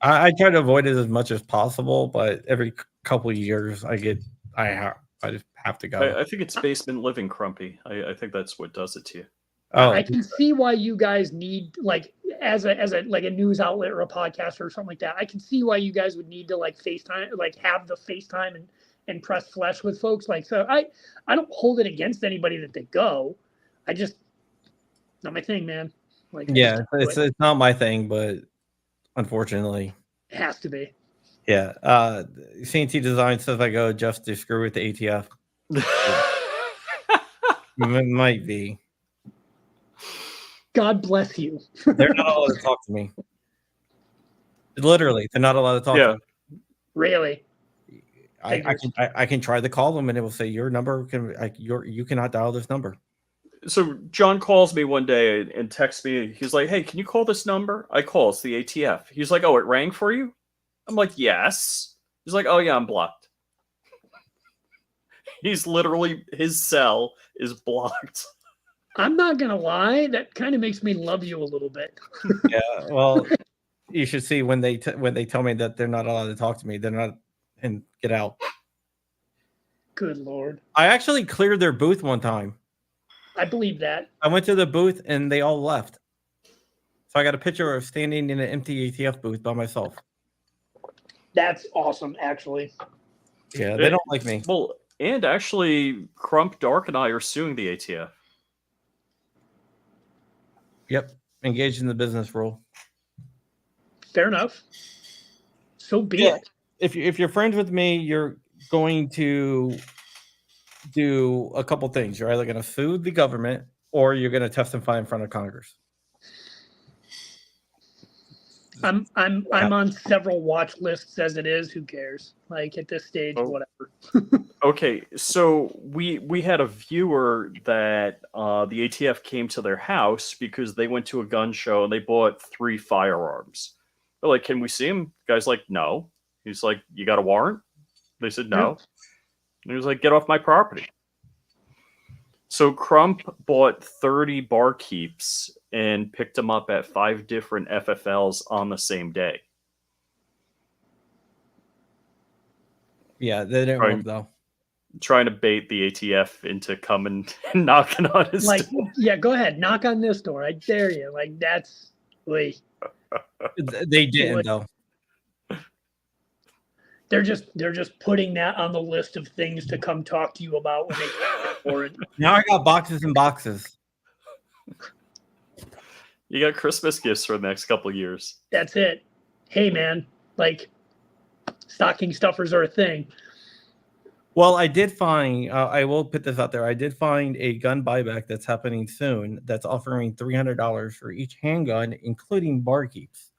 S1: I try to avoid it as much as possible, but every couple of years I just have to go.
S4: I think it's basement living, Crumpy. I think that's what does it to you.
S1: Oh,
S3: I can see why you guys need like as a like a news outlet or a podcast or something like that. I can see why you guys would need to like FaceTime, like have the FaceTime and press flesh with folks. Like, so I don't hold it against anybody that they go. I just not my thing, man. Like,
S1: yeah, it's not my thing, but unfortunately,
S3: it has to be.
S1: Yeah. CNC Design says I go just to screw with the ATF. It might be.
S3: God bless you.
S1: They're not allowed to talk to me. Literally, they're not allowed to talk to me.
S3: Really?
S1: I can try to call them and it will say your number you cannot dial this number.
S4: So John calls me one day and texts me. He's like, "Hey, can you call this number?" I call. It's the ATF. He's like, "Oh, it rang for you?" I'm like, "Yes." He's like, "Oh yeah, I'm blocked." He's literally, his cell is blocked.
S3: I'm not gonna lie, that kind of makes me love you a little bit.
S1: Yeah, well, you should see when they tell me that they're not allowed to talk to me, they're not, and get out.
S3: Good Lord.
S1: I actually cleared their booth one time.
S3: I believe that.
S1: I went to the booth and they all left. So I got a picture of standing in an empty ATF booth by myself.
S3: That's awesome, actually.
S1: Yeah, they don't like me.
S4: Well, and actually, Crump, Dark, and I are suing the ATF.
S1: Yep, engaged in the business rule.
S3: Fair enough. So be it.
S1: If you're friends with me, you're going to do a couple things. You're either going to sue the government or you're going to testify in front of Congress.
S3: I'm on several watch lists as it is. Who cares? Like at this stage, whatever.
S4: Okay, so we had a viewer that the ATF came to their house because they went to a gun show and they bought 3 firearms. They're like, "Can we see him?" The guy's like, "No." He's like, "You got a warrant?" They said, "No."
S3: Yep.
S4: And he was like, "Get off my property." So Crump bought 30 barkeeps and picked them up at 5 different FFLs on the same day.
S1: Yeah, they didn't work though.
S4: Trying to bait the ATF into coming and knocking on his door.
S3: Yeah, go ahead, knock on this door. I dare you. Like that's wait.
S1: They didn't though.
S3: They're just putting that on the list of things to come talk to you about when they come for it.
S1: Now I got boxes and boxes.
S4: You got Christmas gifts for the next couple of years.
S3: That's it. Hey man, like stocking stuffers are a thing.
S1: Well, I did find, I will put this out there. I did find a gun buyback that's happening soon that's offering $300 for each handgun, including barkeeps,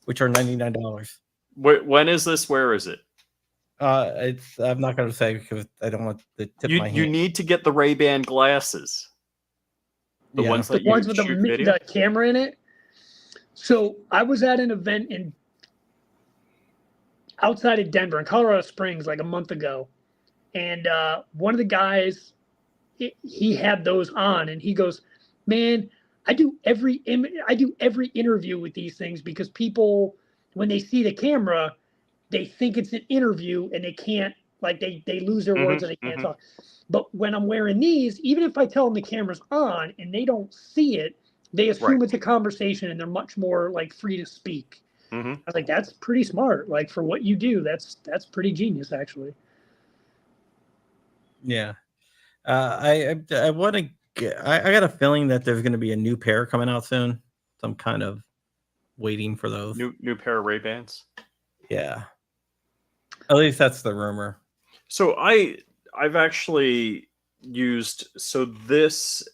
S1: which are $99.
S4: When is this? Where is it?
S1: I'm not going to say because I don't want to tip my hand.
S4: You need to get the Ray-Ban glasses. The ones that
S3: with the camera in it. So I was at an event outside of Denver in Colorado Springs like a month ago. And one of the guys, he had those on and he goes, "Man, I do every interview with these things because people, when they see the camera, they think it's an interview and they can't, like they lose their words and they can't talk. But when I'm wearing these, even if I tell them the camera's on and they don't see it, they assume it's a conversation and they're much more like free to speak." I was like, that's pretty smart. Like for what you do, that's pretty genius, actually.
S1: Yeah. I want to get. I got a feeling that there's going to be a new pair coming out soon. So I'm kind of waiting for those.
S4: New pair of Ray-Bans.
S1: Yeah. At least that's the rumor.
S4: So I've actually used this.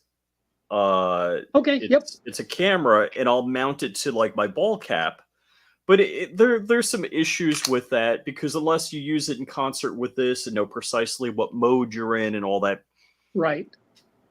S3: Okay.
S4: It's a camera, and I'll mount it to like my ball cap. But there's some issues with that because unless you use it in concert with this and know precisely what mode you're in and all that,
S3: right?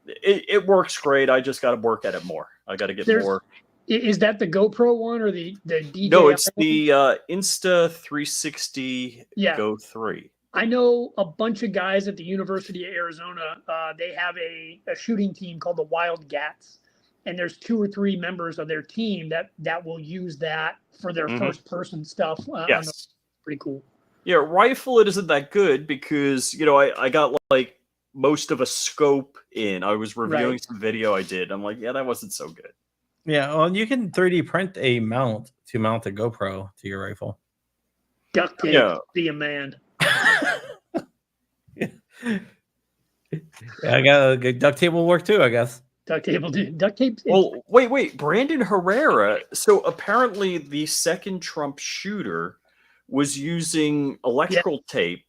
S4: It works great. I just got to work at it more. I got to get more.
S3: Is that the GoPro one or the DJI?
S4: No, it's the Insta360 Go 3.
S3: I know a bunch of guys at the University of Arizona. They have a shooting team called the Wild Gats, and there's 2 or 3 members of their team that will use that for their first person stuff.
S4: Yes,
S3: pretty cool.
S4: Yeah, rifle it isn't that good because I got like most of a scope in. I was reviewing some video I did. I'm like, yeah, that wasn't so good.
S1: Yeah, well, you can 3D print a mount to mount a GoPro to your rifle.
S3: Duct tape, be a man.
S1: I got a good duct tape will work too, I guess.
S3: Duct tape.
S4: Well, wait. Brandon Herrera. So apparently, the second Trump shooter was using electrical tape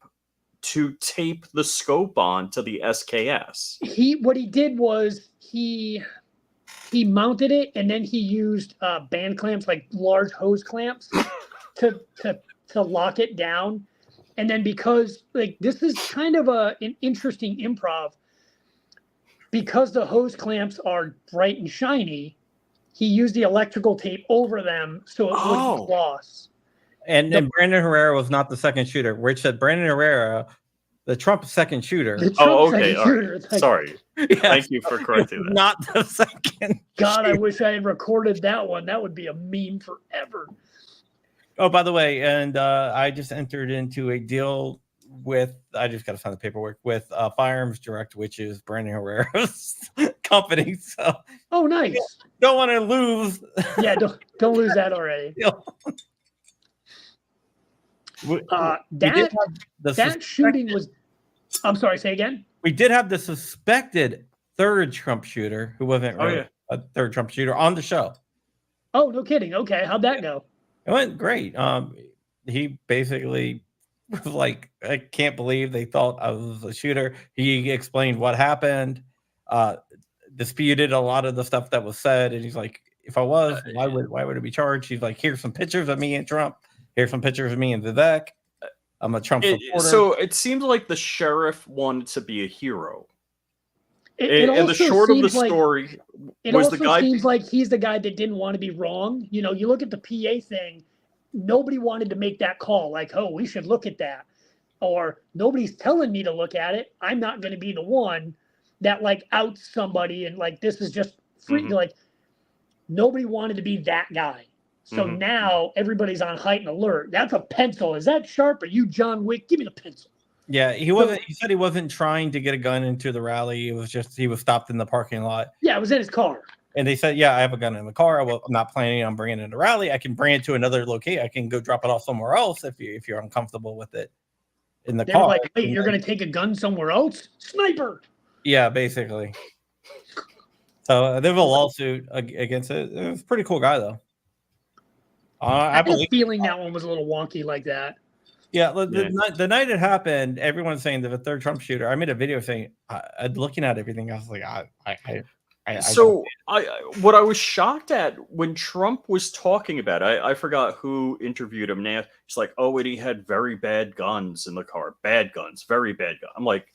S4: to tape the scope on to the SKS.
S3: What he did was he mounted it, and then he used band clamps, like large hose clamps, to lock it down. And then because like this is kind of an interesting improv, because the hose clamps are bright and shiny, he used the electrical tape over them so it wouldn't gloss.
S1: And Brandon Herrera was not the second shooter. Rich said Brandon Herrera, the Trump second shooter.
S4: Okay. Right. Sorry. Yes. Thank you for correcting that.
S1: Not the second.
S3: God, I wish I had recorded that one. That would be a meme forever.
S1: Oh, by the way, and I just entered into a deal with, I just got to sign the paperwork, with Firearms Direct, which is Brandon Herrera's company. So,
S3: oh, nice.
S1: Don't want to lose.
S3: Yeah, don't lose that already. That shooting was, I'm sorry, say again?
S1: We did have the suspected third Trump shooter, who wasn't really a third Trump shooter, on the show.
S3: Oh, no kidding. Okay, how'd that go?
S1: It went great. He basically was like, I can't believe they thought I was a shooter. He explained what happened, disputed a lot of the stuff that was said, and he's like, if I was, why would it be charged? He's like, here's some pictures of me and Trump. Here's some pictures of me and Vivek. I'm a Trump supporter.
S4: So it seems like the sheriff wanted to be a hero. And the short of the story was the guy.
S3: It seems like he's the guy that didn't want to be wrong. You look at the PA thing. Nobody wanted to make that call. Like, oh, we should look at that. Or nobody's telling me to look at it. I'm not going to be the one that like outs somebody and like this is just free. Like nobody wanted to be that guy. So now everybody's on heightened alert. That's a pencil. Is that sharp? Are you John Wick? Give me the pencil.
S1: Yeah, he wasn't. He said he wasn't trying to get a gun into the rally. It was just he was stopped in the parking lot.
S3: Yeah, it was in his car.
S1: And they said, "Yeah, I have a gun in the car. I'm not planning on bringing it in the rally. I can bring it to another location. I can go drop it off somewhere else if you're uncomfortable with it in the car."
S3: Like, wait, you're going to take a gun somewhere else? Sniper.
S1: Yeah, basically. So there was a lawsuit against it. It was a pretty cool guy though.
S3: I have a feeling that one was a little wonky like that.
S1: Yeah, the night it happened, everyone's saying that the third Trump shooter. I made a video saying, looking at everything, I was like,
S4: what I was shocked at when Trump was talking about it, I forgot who interviewed him. Now he's like, oh, and he had very bad guns in the car, bad guns, very bad gun. I'm like,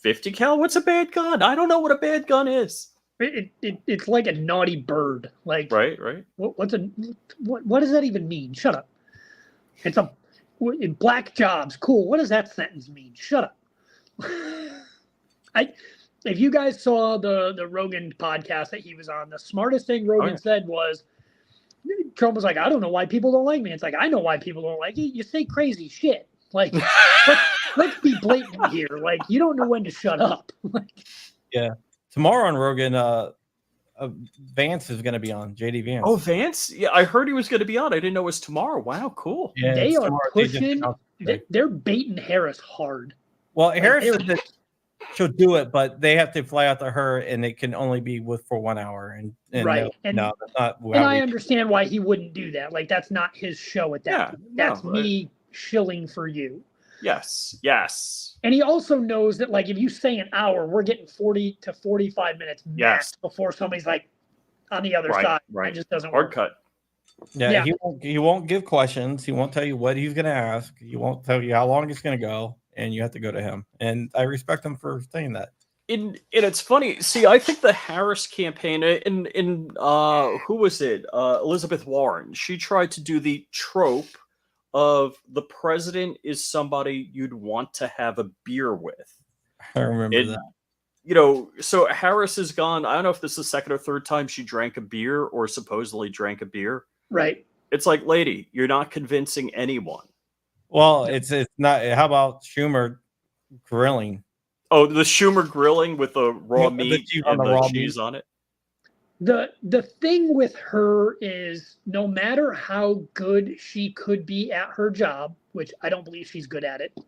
S4: 50 cal? What's a bad gun? I don't know what a bad gun is.
S3: It's like a naughty bird. Like
S4: right.
S3: What does that even mean? Shut up. It's a black jobs. Cool. What does that sentence mean? Shut up. If you guys saw the Rogan podcast that he was on, the smartest thing Rogan said was Trump was like, I don't know why people don't like me. It's like, I know why people don't like you. You say crazy shit. Like let's be blatant here. Like you don't know when to shut up.
S1: Yeah. Tomorrow on Rogan, Vance is going to be on. JD Vance.
S4: Oh, Vance? Yeah, I heard he was going to be on. I didn't know it was tomorrow. Wow, cool.
S1: Yeah,
S3: They are
S1: tomorrow.
S3: pushing. They're baiting Harris hard.
S1: Well, Harris said that she'll do it, but they have to fly out to her, and it can only be for 1 hour. And
S3: right.
S1: no, that's not.
S3: And I understand why he wouldn't do that. Like, that's not his show at that point. That's me shilling for you.
S4: Yes, yes.
S3: And he also knows that, like, if you say an hour, we're getting 40 to 45 minutes max before somebody's like on the other side. It just doesn't work.
S4: Hard cut.
S1: Yeah, he won't give questions. He won't tell you what he's going to ask. He won't tell you how long it's going to go, and you have to go to him. And I respect him for saying that.
S4: And it's funny. See, I think the Harris campaign, in who was it? Elizabeth Warren. She tried to do the trope of the president is somebody you'd want to have a beer with.
S1: I remember that.
S4: You know, so Harris has gone, I don't know if this is the second or third time she drank a beer or supposedly drank a beer.
S3: Right.
S4: It's like, lady, you're not convincing anyone.
S1: Well, it's not. How about Schumer grilling?
S4: Oh, the Schumer grilling with the raw meat and the cheese on it?
S3: The thing with her is no matter how good she could be at her job, which I don't believe she's good at it,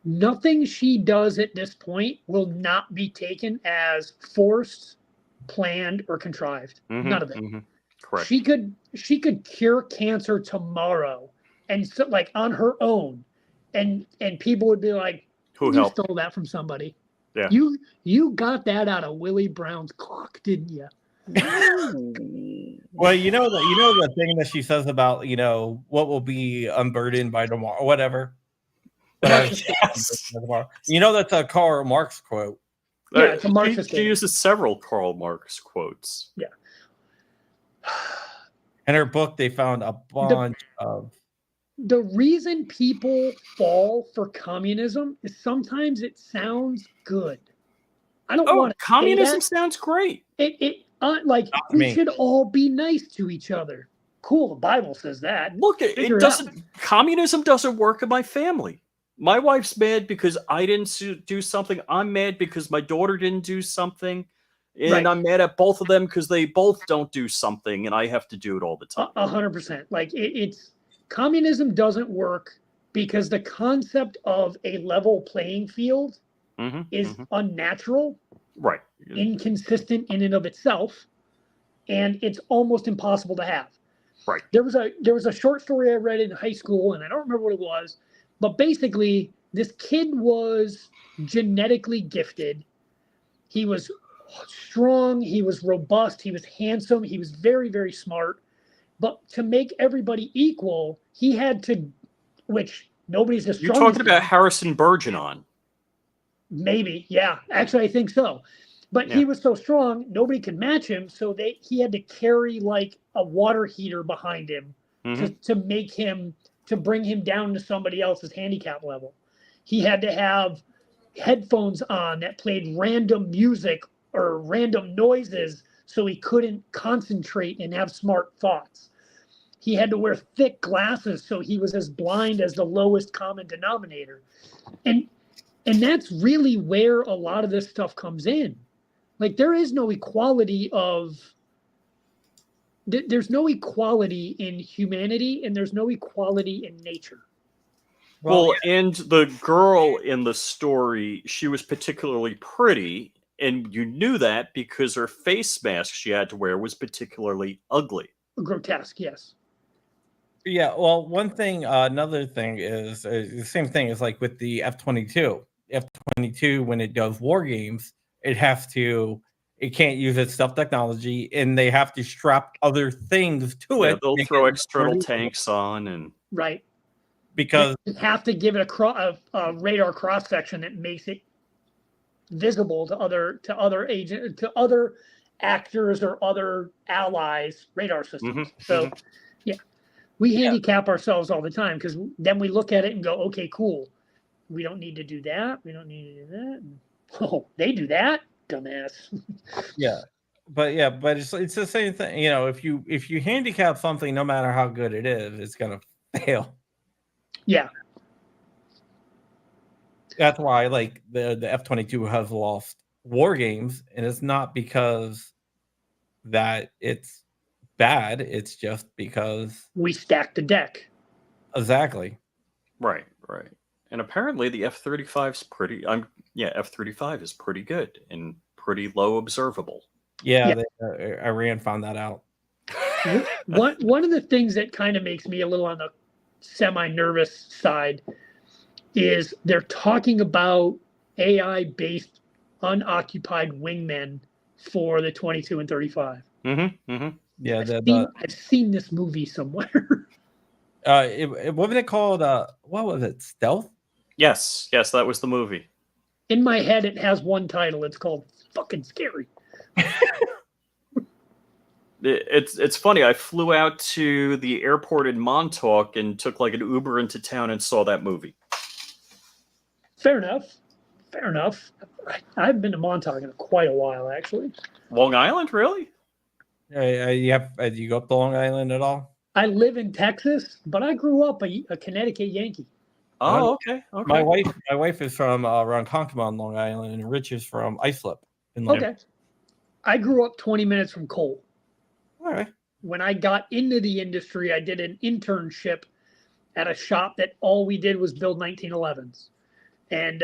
S3: nothing she does at this point will not be taken as forced, planned, or contrived. None of it.
S4: Correct.
S3: She could cure cancer tomorrow, and so, like, on her own, and people would be like,
S4: "Who
S3: you
S4: helped?
S3: Stole that from somebody?
S4: Yeah,
S3: you got that out of Willie Brown's clock, didn't you?"
S1: Well, you know the thing that she says about what will be unburdened by tomorrow, whatever.
S4: Yes.
S1: You know that's a Karl Marx quote.
S3: Yeah, it's a Marxist.
S4: She uses several Karl Marx quotes.
S3: Yeah.
S1: In her book, they found a bunch of.
S3: The reason people fall for communism is sometimes it sounds good. I don't want to.
S4: Communism sounds great.
S3: We should all be nice to each other. Cool, the Bible says that.
S4: Look, it doesn't. Communism doesn't work in my family. My wife's mad because I didn't do something. I'm mad because my daughter didn't do something. And I'm mad at both of them because they both don't do something, and I have to do it all the time.
S3: 100%. Like, it's communism doesn't work because the concept of a level playing field is unnatural,
S4: right?
S3: Inconsistent in and of itself, and it's almost impossible to have.
S4: Right.
S3: There was a short story I read in high school, and I don't remember what it was, but basically this kid was genetically gifted. He was strong, he was robust, he was handsome, he was very, very smart. But to make everybody equal, he had to, which nobody's as strong.
S4: You're talking about Harrison Burgeon.
S3: Maybe, yeah. Actually, I think so. But he was so strong, nobody could match him. So he had to carry like a water heater behind him to make him, to bring him down to somebody else's handicap level. He had to have headphones on that played random music or random noises so he couldn't concentrate and have smart thoughts. He had to wear thick glasses so he was as blind as the lowest common denominator. And that's really where a lot of this stuff comes in. Like, there is no equality there's no equality in humanity, and there's no equality in nature.
S4: Well, and the girl in the story, she was particularly pretty, and you knew that because her face mask she had to wear was particularly ugly.
S3: Grotesque, yes.
S1: Yeah, well, another thing is the same thing is like with the F-22. F-22, when it does war games, it can't use its stealth technology, and they have to strap other things to it.
S4: They'll throw external tanks on and
S3: right.
S1: Because
S3: you have to give it a radar cross section that makes it visible to other actors or other allies' radar systems. So, we handicap ourselves all the time because then we look at it and go, "Okay, cool. We don't need to do that. We don't need to do that." And, they do that, dumbass.
S1: but it's the same thing. If you handicap something, no matter how good it is, it's gonna fail.
S3: Yeah.
S1: That's why, like, the F-22 has lost war games, and it's not because that it's bad. It's just because
S3: we stacked the deck.
S1: Exactly.
S4: Right. And apparently the F-35 is pretty. F-35 is pretty good and pretty low observable.
S1: Yeah. Iran found that out.
S3: One of the things that kind of makes me a little on the semi-nervous side is they're talking about AI-based unoccupied wingmen for the 22 and 35.
S1: Yeah,
S3: I've seen this movie somewhere.
S1: What was it called? What was it? Stealth?
S4: Yes, that was the movie.
S3: In my head, it has one title. It's called Fucking Scary.
S4: It's funny. I flew out to the airport in Montauk and took like an Uber into town and saw that movie.
S3: Fair enough. I've been to Montauk in quite a while, actually.
S4: Long Island, really?
S1: You go up to Long Island at all?
S3: I live in Texas, but I grew up a Connecticut Yankee.
S4: Oh, okay.
S1: My wife is from Ronkonkoma on Long Island, and Rich is from Islip.
S3: Okay. I grew up 20 minutes from Cole.
S1: All right.
S3: When I got into the industry, I did an internship at a shop that all we did was build 1911s. And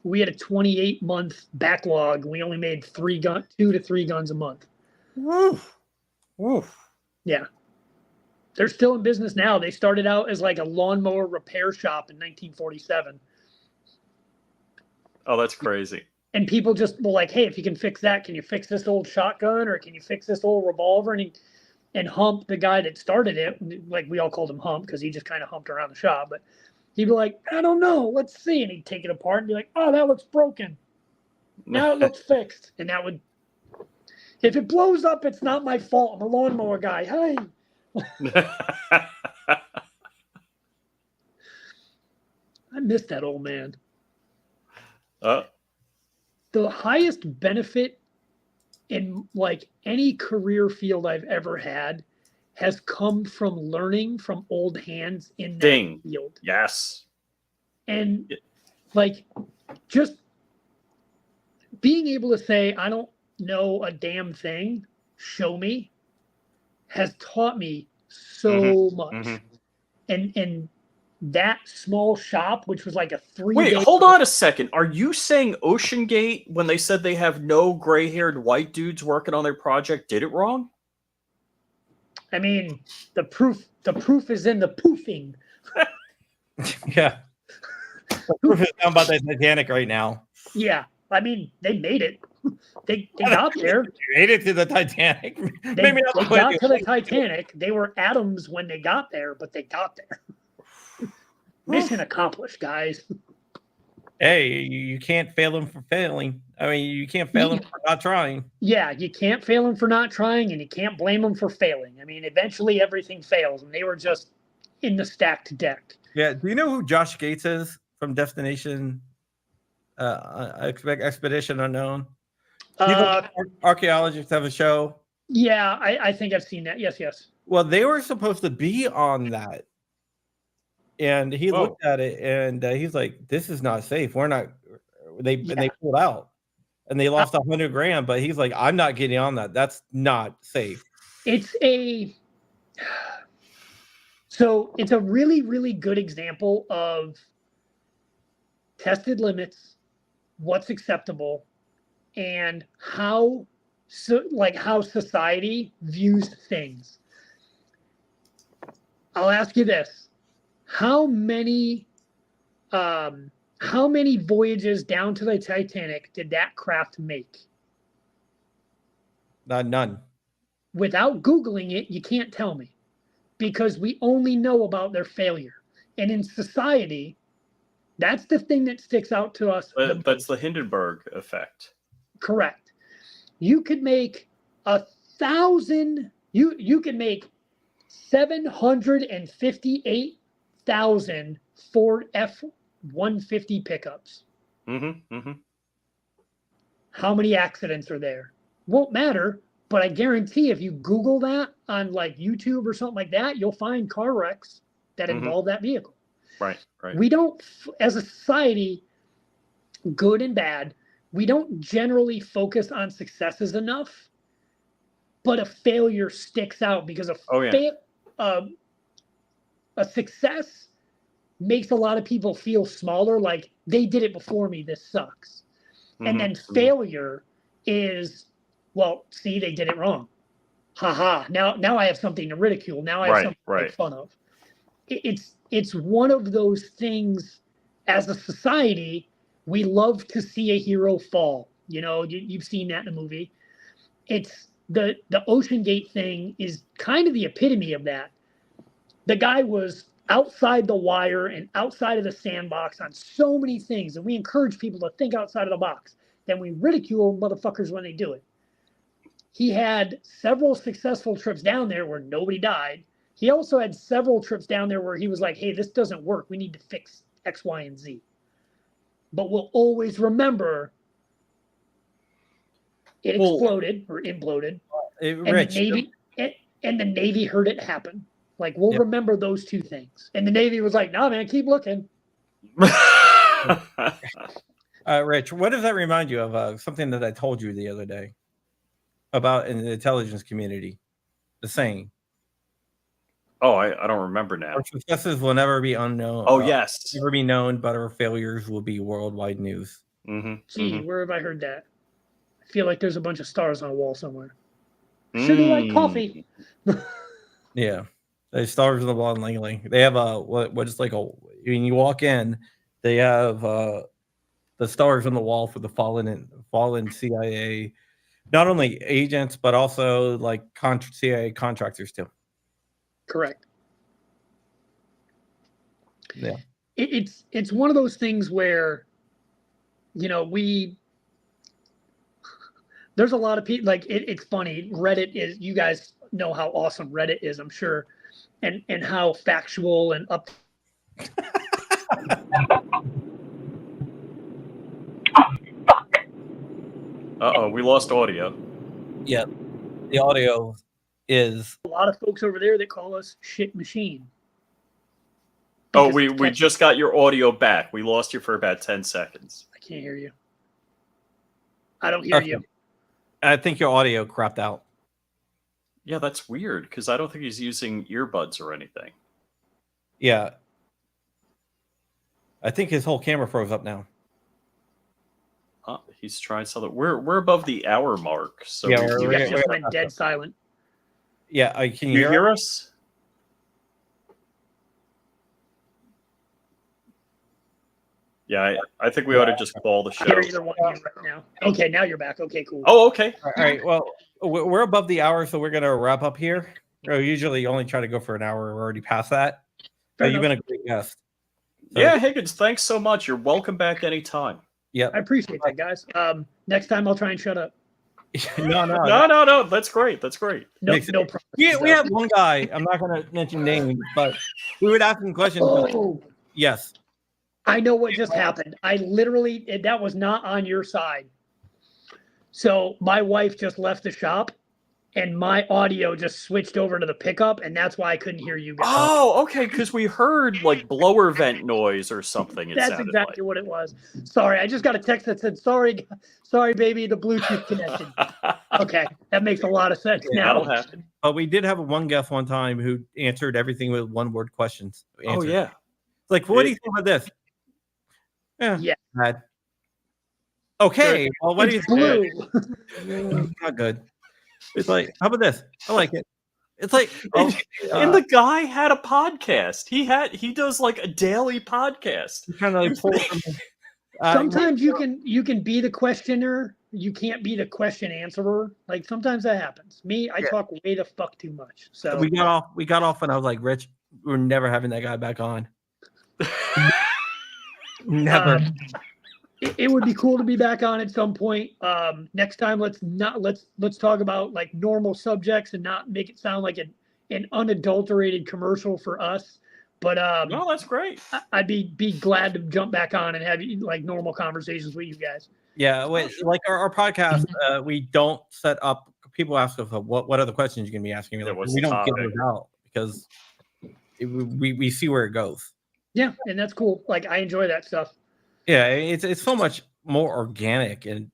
S3: we had a 28-month backlog. We only made 2 to 3 guns a month.
S1: Woof.
S3: Yeah. They're still in business now. They started out as like a lawnmower repair shop in 1947.
S4: Oh, that's crazy.
S3: And people just were like, hey, if you can fix that, can you fix this old shotgun or can you fix this old revolver? And Hump, the guy that started it, like we all called him Hump because he just kind of humped around the shop. But he'd be like, I don't know. Let's see. And he'd take it apart and be like, oh, that looks broken. Now it looks fixed. And that would, if it blows up, it's not my fault. I'm a lawnmower guy. Hey. I miss that old man. The highest benefit in like any career field I've ever had has come from learning from old hands in that field.
S4: Yes.
S3: And like just being able to say, I don't know a damn thing, show me, has taught me so much. And that small shop, which was like a 3-day...
S4: Wait, hold on a second. Are you saying Ocean Gate, when they said they have no gray-haired white dudes working on their project, did it wrong?
S3: I mean, the proof is in the poofing.
S1: Yeah. The proof is down by the Titanic right now.
S3: Yeah. I mean, they made it. They got there.
S1: They made it to the Titanic.
S3: They got to the Titanic. They were atoms when they got there, but they got there. Mission accomplished, guys.
S1: Hey, you can't fail them for failing. I mean, you can't fail them for not trying.
S3: Yeah, you can't fail them for not trying, and you can't blame them for failing. I mean, eventually everything fails, and they were just in the stacked deck.
S1: Yeah. Do you know who Josh Gates is from Destination Expedition Unknown? Archaeologists have a show.
S3: Yeah, I think I've seen that. Yes.
S1: Well, they were supposed to be on that. And he looked at it and he's like, this is not safe. We're not, and they pulled out and they lost $100,000, but he's like, I'm not getting on that. That's not safe.
S3: It's a really, really good example of tested limits, what's acceptable, and how society views things. I'll ask you this. How many voyages down to the Titanic did that craft make?
S1: None.
S3: Without Googling it, you can't tell me because we only know about their failure. And in society, that's the thing that sticks out to us.
S4: That's the Hindenburg effect. Correct.
S3: You could make 1,000, you could make 758,000 Ford F-150 pickups. How many accidents are there? Won't matter, but I guarantee if you Google that on like YouTube or something like that, you'll find car wrecks that involve that vehicle.
S4: Right.
S3: We don't, as a society, good and bad, we don't generally focus on successes enough, but a failure sticks out because a success makes a lot of people feel smaller, like they did it before me, this sucks. And then failure is, well, see, they did it wrong. Haha. Now I have something to ridicule. Now I have something to make fun of. It's one of those things. As a society, we love to see a hero fall. You know, you've seen that in a movie. It's the Ocean Gate thing is kind of the epitome of that. The guy was outside the wire and outside of the sandbox on so many things, and we encourage people to think outside of the box. Then we ridicule motherfuckers when they do it. He had several successful trips down there where nobody died. He also had several trips down there where he was like, hey, this doesn't work. We need to fix X, Y, and Z. But we'll always remember it exploded or imploded. And the Navy heard it happen. Like, we'll remember those two things. And the Navy was like, nah, man, keep looking.
S1: Rich, what does that remind you of? Something that I told you the other day about in the intelligence community, the saying.
S4: Oh, I don't remember now.
S1: Our successes will never be unknown.
S4: Oh, yes.
S1: Never be known, but our failures will be worldwide news.
S3: Gee, where have I heard that? I feel like there's a bunch of stars on a wall somewhere. Sugar like coffee.
S1: Yeah. The stars on the wall in Langley. They have what is like when you walk in, they have the stars on the wall for the fallen CIA, not only agents but also like CIA contractors too.
S3: Correct.
S1: Yeah.
S3: It's one of those things where, you know, there's a lot of people like it's funny. Reddit is, you guys know how awesome Reddit is, I'm sure. And how factual and up.
S4: We lost audio.
S1: Yeah, the audio is
S3: a lot of folks over there that call us shit machine.
S4: Oh, we just got your audio back. We lost you for about 10 seconds.
S3: I can't hear you. I don't hear you.
S1: I think your audio crapped out.
S4: Yeah, that's weird because I don't think he's using earbuds or anything.
S1: Yeah. I think his whole camera froze up now.
S4: He's trying something. We're above the hour mark, so
S3: you guys just went dead silent.
S1: Yeah, can
S4: you hear us? Yeah, I think we ought to just call the show.
S3: I hear either one of you right now. Okay, now you're back. Okay, cool.
S4: Oh, okay.
S1: All right. Well, we're above the hour, so we're gonna wrap up here. Usually, only try to go for an hour. We're already past that. You've been a great guest.
S4: So, yeah, Higgins, thanks so much. You're welcome back anytime.
S1: Yeah,
S3: I appreciate that, guys. Next time I'll try and shut up.
S4: No. That's great. That's great.
S3: No problem.
S1: We have one guy. I'm not gonna mention names, but we would ask him questions. Yes.
S3: I know what just happened. That was not on your side. So my wife just left the shop and my audio just switched over to the pickup, and that's why I couldn't hear you guys.
S4: Oh, okay, because we heard like blower vent noise or something.
S3: That's exactly what it was. Sorry, I just got a text that said, sorry, baby, the Bluetooth connection. Okay, that makes a lot of sense now.
S4: That'll happen.
S1: But we did have one guest one time who answered everything with one-word questions.
S4: Oh, yeah.
S1: Like, what do you think about this? Yeah. Bad. Okay.
S3: Good.
S1: Well, what do you
S3: think?
S1: Blue. Not good. It's like, how about this? I like it. It's like,
S4: and the guy had a podcast. He does like a daily podcast.
S1: Kind of like pull
S3: sometimes you can be the questioner. You can't be the question answerer. Like sometimes that happens. Me, I talk way the fuck too much. So
S1: we got off, and I was like, Rich, we're never having that guy back on. Never.
S3: It would be cool to be back on at some point. Next time, let's talk about like normal subjects and not make it sound like an unadulterated commercial for us. But
S4: no, that's great.
S3: I'd be glad to jump back on and have like normal conversations with you guys.
S1: Yeah, like our podcast, we don't set up. People ask us what other questions you're gonna be asking me. Like, we don't get those out because we see where it goes.
S3: Yeah, and that's cool. Like I enjoy that stuff.
S1: Yeah, it's so much more organic, and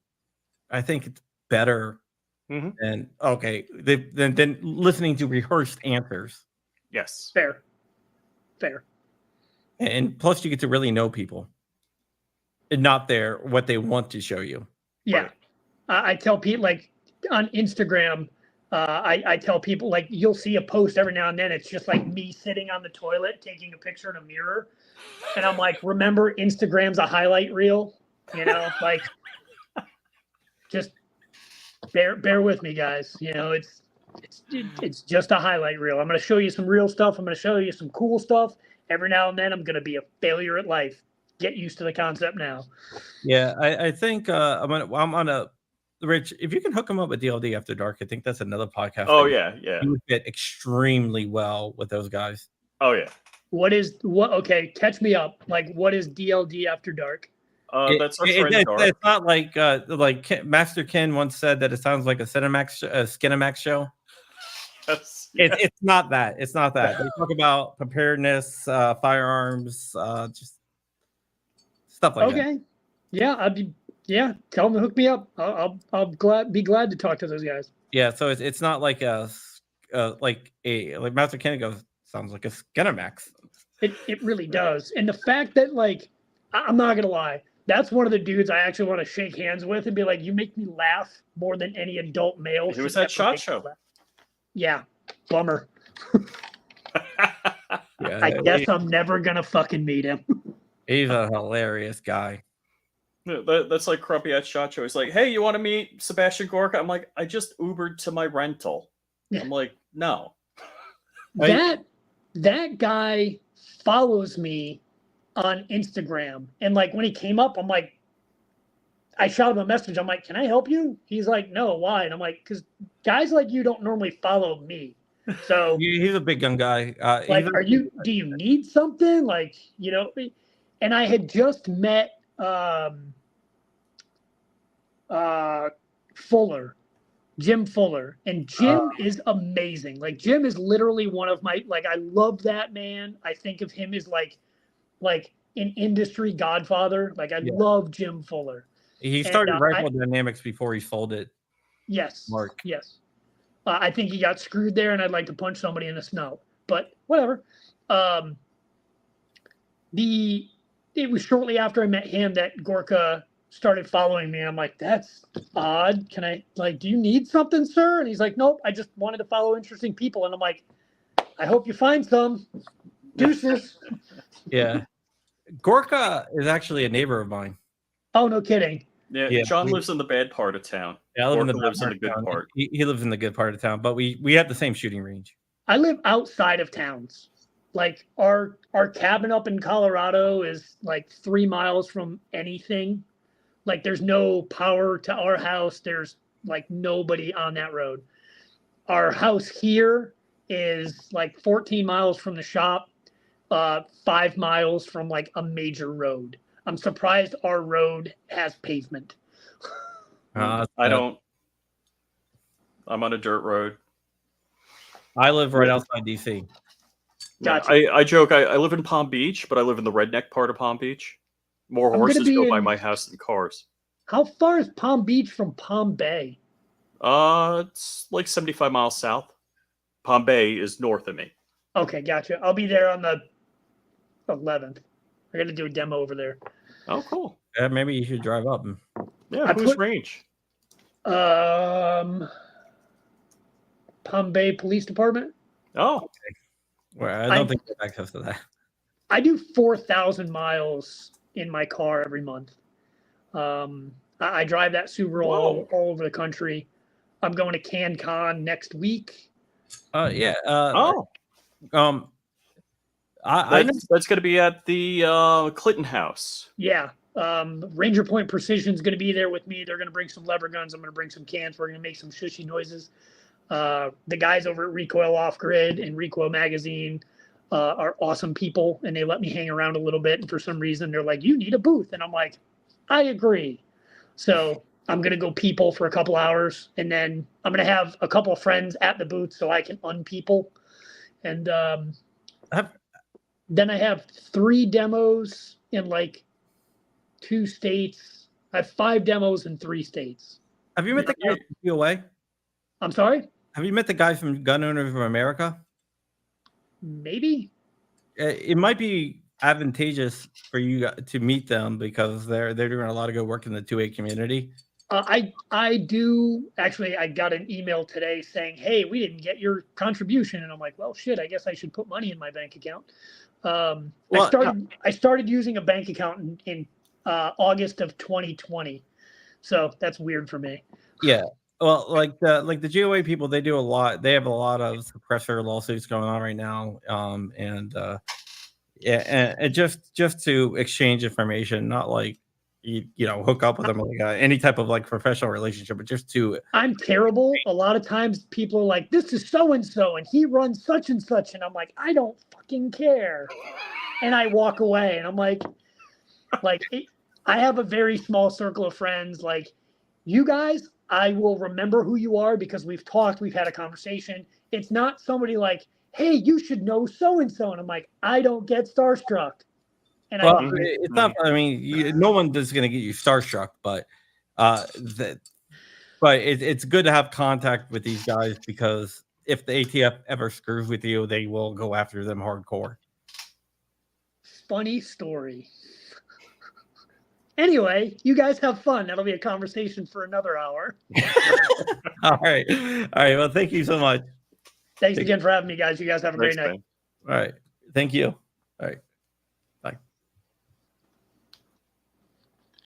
S1: I think it's better than than listening to rehearsed answers.
S4: Yes.
S3: Fair.
S1: And plus, you get to really know people, and not what they want to show you.
S3: Yeah.
S4: Right.
S3: I tell people, like, on Instagram, I tell people, like, you'll see a post every now and then. It's just like me sitting on the toilet taking a picture in a mirror. And I'm like, remember, Instagram's a highlight reel, like, just bear with me, guys. It's just a highlight reel. I'm going to show you some real stuff. I'm going to show you some cool stuff. Every now and then, I'm going to be a failure at life. Get used to the concept now.
S1: Yeah, I think I'm on a Rich. If you can hook him up with DLD After Dark, I think that's another podcast.
S4: Oh yeah.
S1: You would fit extremely well with those guys.
S4: Oh yeah.
S3: Okay, catch me up. Like, what is DLD After Dark?
S4: That's our friend Dark.
S1: It's not like Master Ken once said that it sounds like a Skinamax show.
S4: Yes.
S1: It's not that. It's not that. They talk about preparedness, firearms, just stuff like that.
S3: Okay. Yeah, tell them to hook me up. I'll be glad to talk to those guys.
S1: Yeah, so it's not like like Master Ken goes, sounds like a Skinamax.
S3: It really does. And the fact that, like, I'm not gonna lie, that's one of the dudes I actually want to shake hands with and be like, you make me laugh more than any adult male.
S4: He was at SHOT Show.
S3: Yeah, bummer.
S1: Yeah,
S3: I guess I'm never gonna fucking meet him.
S1: He's a hilarious guy.
S4: That's like Crumpy at SHOT Show. He's like, hey, you want to meet Sebastian Gorka? I'm like, I just Ubered to my rental.
S3: Yeah.
S4: I'm like, no.
S3: That guy follows me on Instagram. And, like, when he came up, I'm like, I shot him a message. I'm like, can I help you? He's like, no, why? And I'm like, because guys like you don't normally follow me. So
S1: He's a big gun guy.
S3: like, do you need something? Like, and I had just met Jim Fuller, and Jim is amazing. Like, Jim is literally one of my, like, I love that man. I think of him as like an industry godfather. Like, I love Jim Fuller.
S1: He started Rifle Dynamics before he sold it.
S3: Yes.
S1: Mark.
S3: Yes. I think he got screwed there, and I'd like to punch somebody in the snout. But whatever. It was shortly after I met him that Gorka started following me. And I'm like, that's odd. Can I, like, do you need something, sir? And he's like, nope, I just wanted to follow interesting people. And I'm like, I hope you find some. Deuces.
S1: Yeah. Gorka is actually a neighbor of mine.
S3: Oh, no kidding.
S4: Yeah, John lives in the bad part of town.
S1: Yeah, I live in the
S4: good part.
S1: He lives in the good part of town, but we have the same shooting range.
S3: I live outside of towns. Like, our cabin up in Colorado is like 3 miles from anything. Like, there's no power to our house. There's, like, nobody on that road. Our house here is like 14 miles from the shop, 5 miles from, like, a major road. I'm surprised our road has pavement.
S4: I don't. I'm on a dirt road.
S1: I live right outside DC.
S3: Gotcha.
S4: I joke. I live in Palm Beach, but I live in the redneck part of Palm Beach. More horses go by my house than cars.
S3: How far is Palm Beach from Palm Bay?
S4: It's like 75 miles south. Palm Bay is north of me.
S3: Okay, gotcha. I'll be there on the 11th. I got to do a demo over there.
S4: Oh, cool.
S1: Yeah, maybe you should drive up.
S4: Yeah, whose range?
S3: Palm Bay Police Department.
S4: Oh,
S1: okay. Well, I don't think I have access to that.
S3: I do 4,000 miles in my car every month. I drive that Subaru all over the country. I'm going to CanCon next week.
S1: Yeah.
S4: That's going to be at the Clinton House.
S3: Yeah. Ranger Point Precision is going to be there with me. They're going to bring some lever guns. I'm going to bring some cans. We're going to make some shushy noises. The guys over at Recoil Off Grid and Recoil Magazine are awesome people, and they let me hang around a little bit. And for some reason, they're like, you need a booth. And I'm like, I agree. So I'm going to go people for a couple hours, and then I'm going to have a couple of friends at the booth so I can unpeople. And then I have 3 demos in like 2 states. I have 5 demos in 3 states.
S1: Have you met the guy from GOA?
S3: I'm sorry?
S1: Have you met the guys from Gun Owners of America?
S3: Maybe.
S1: It might be advantageous for you to meet them because they're doing a lot of good work in the 2A community.
S3: I do actually. I got an email today saying, "Hey, we didn't get your contribution," and I'm like, "Well, shit. I guess I should put money in my bank account." I started using a bank account in August of 2020, so that's weird for me.
S1: Yeah. Well, like the GOA people, they do a lot. They have a lot of suppressor lawsuits going on right now, and just to exchange information, not like you know hook up with them like any type of like professional relationship, but just to.
S3: I'm terrible. A lot of times people are like, "This is so and so, and he runs such and such," and I'm like, "I don't fucking care," and I walk away, and I'm like, I have a very small circle of friends. Like, you guys, I will remember who you are because we've talked, we've had a conversation. It's not somebody like, "Hey, you should know so and so," and I'm like, I don't get starstruck. And
S1: it's not. I mean, no one is going to get you starstruck, but it's good to have contact with these guys because if the ATF ever screws with you, they will go after them hardcore.
S3: Funny story. Anyway, you guys have fun. That'll be a conversation for another hour.
S1: All right. Well, thank you so much.
S3: Thanks again for having me, guys. You guys have a great night.
S1: All right. Thank you. All right.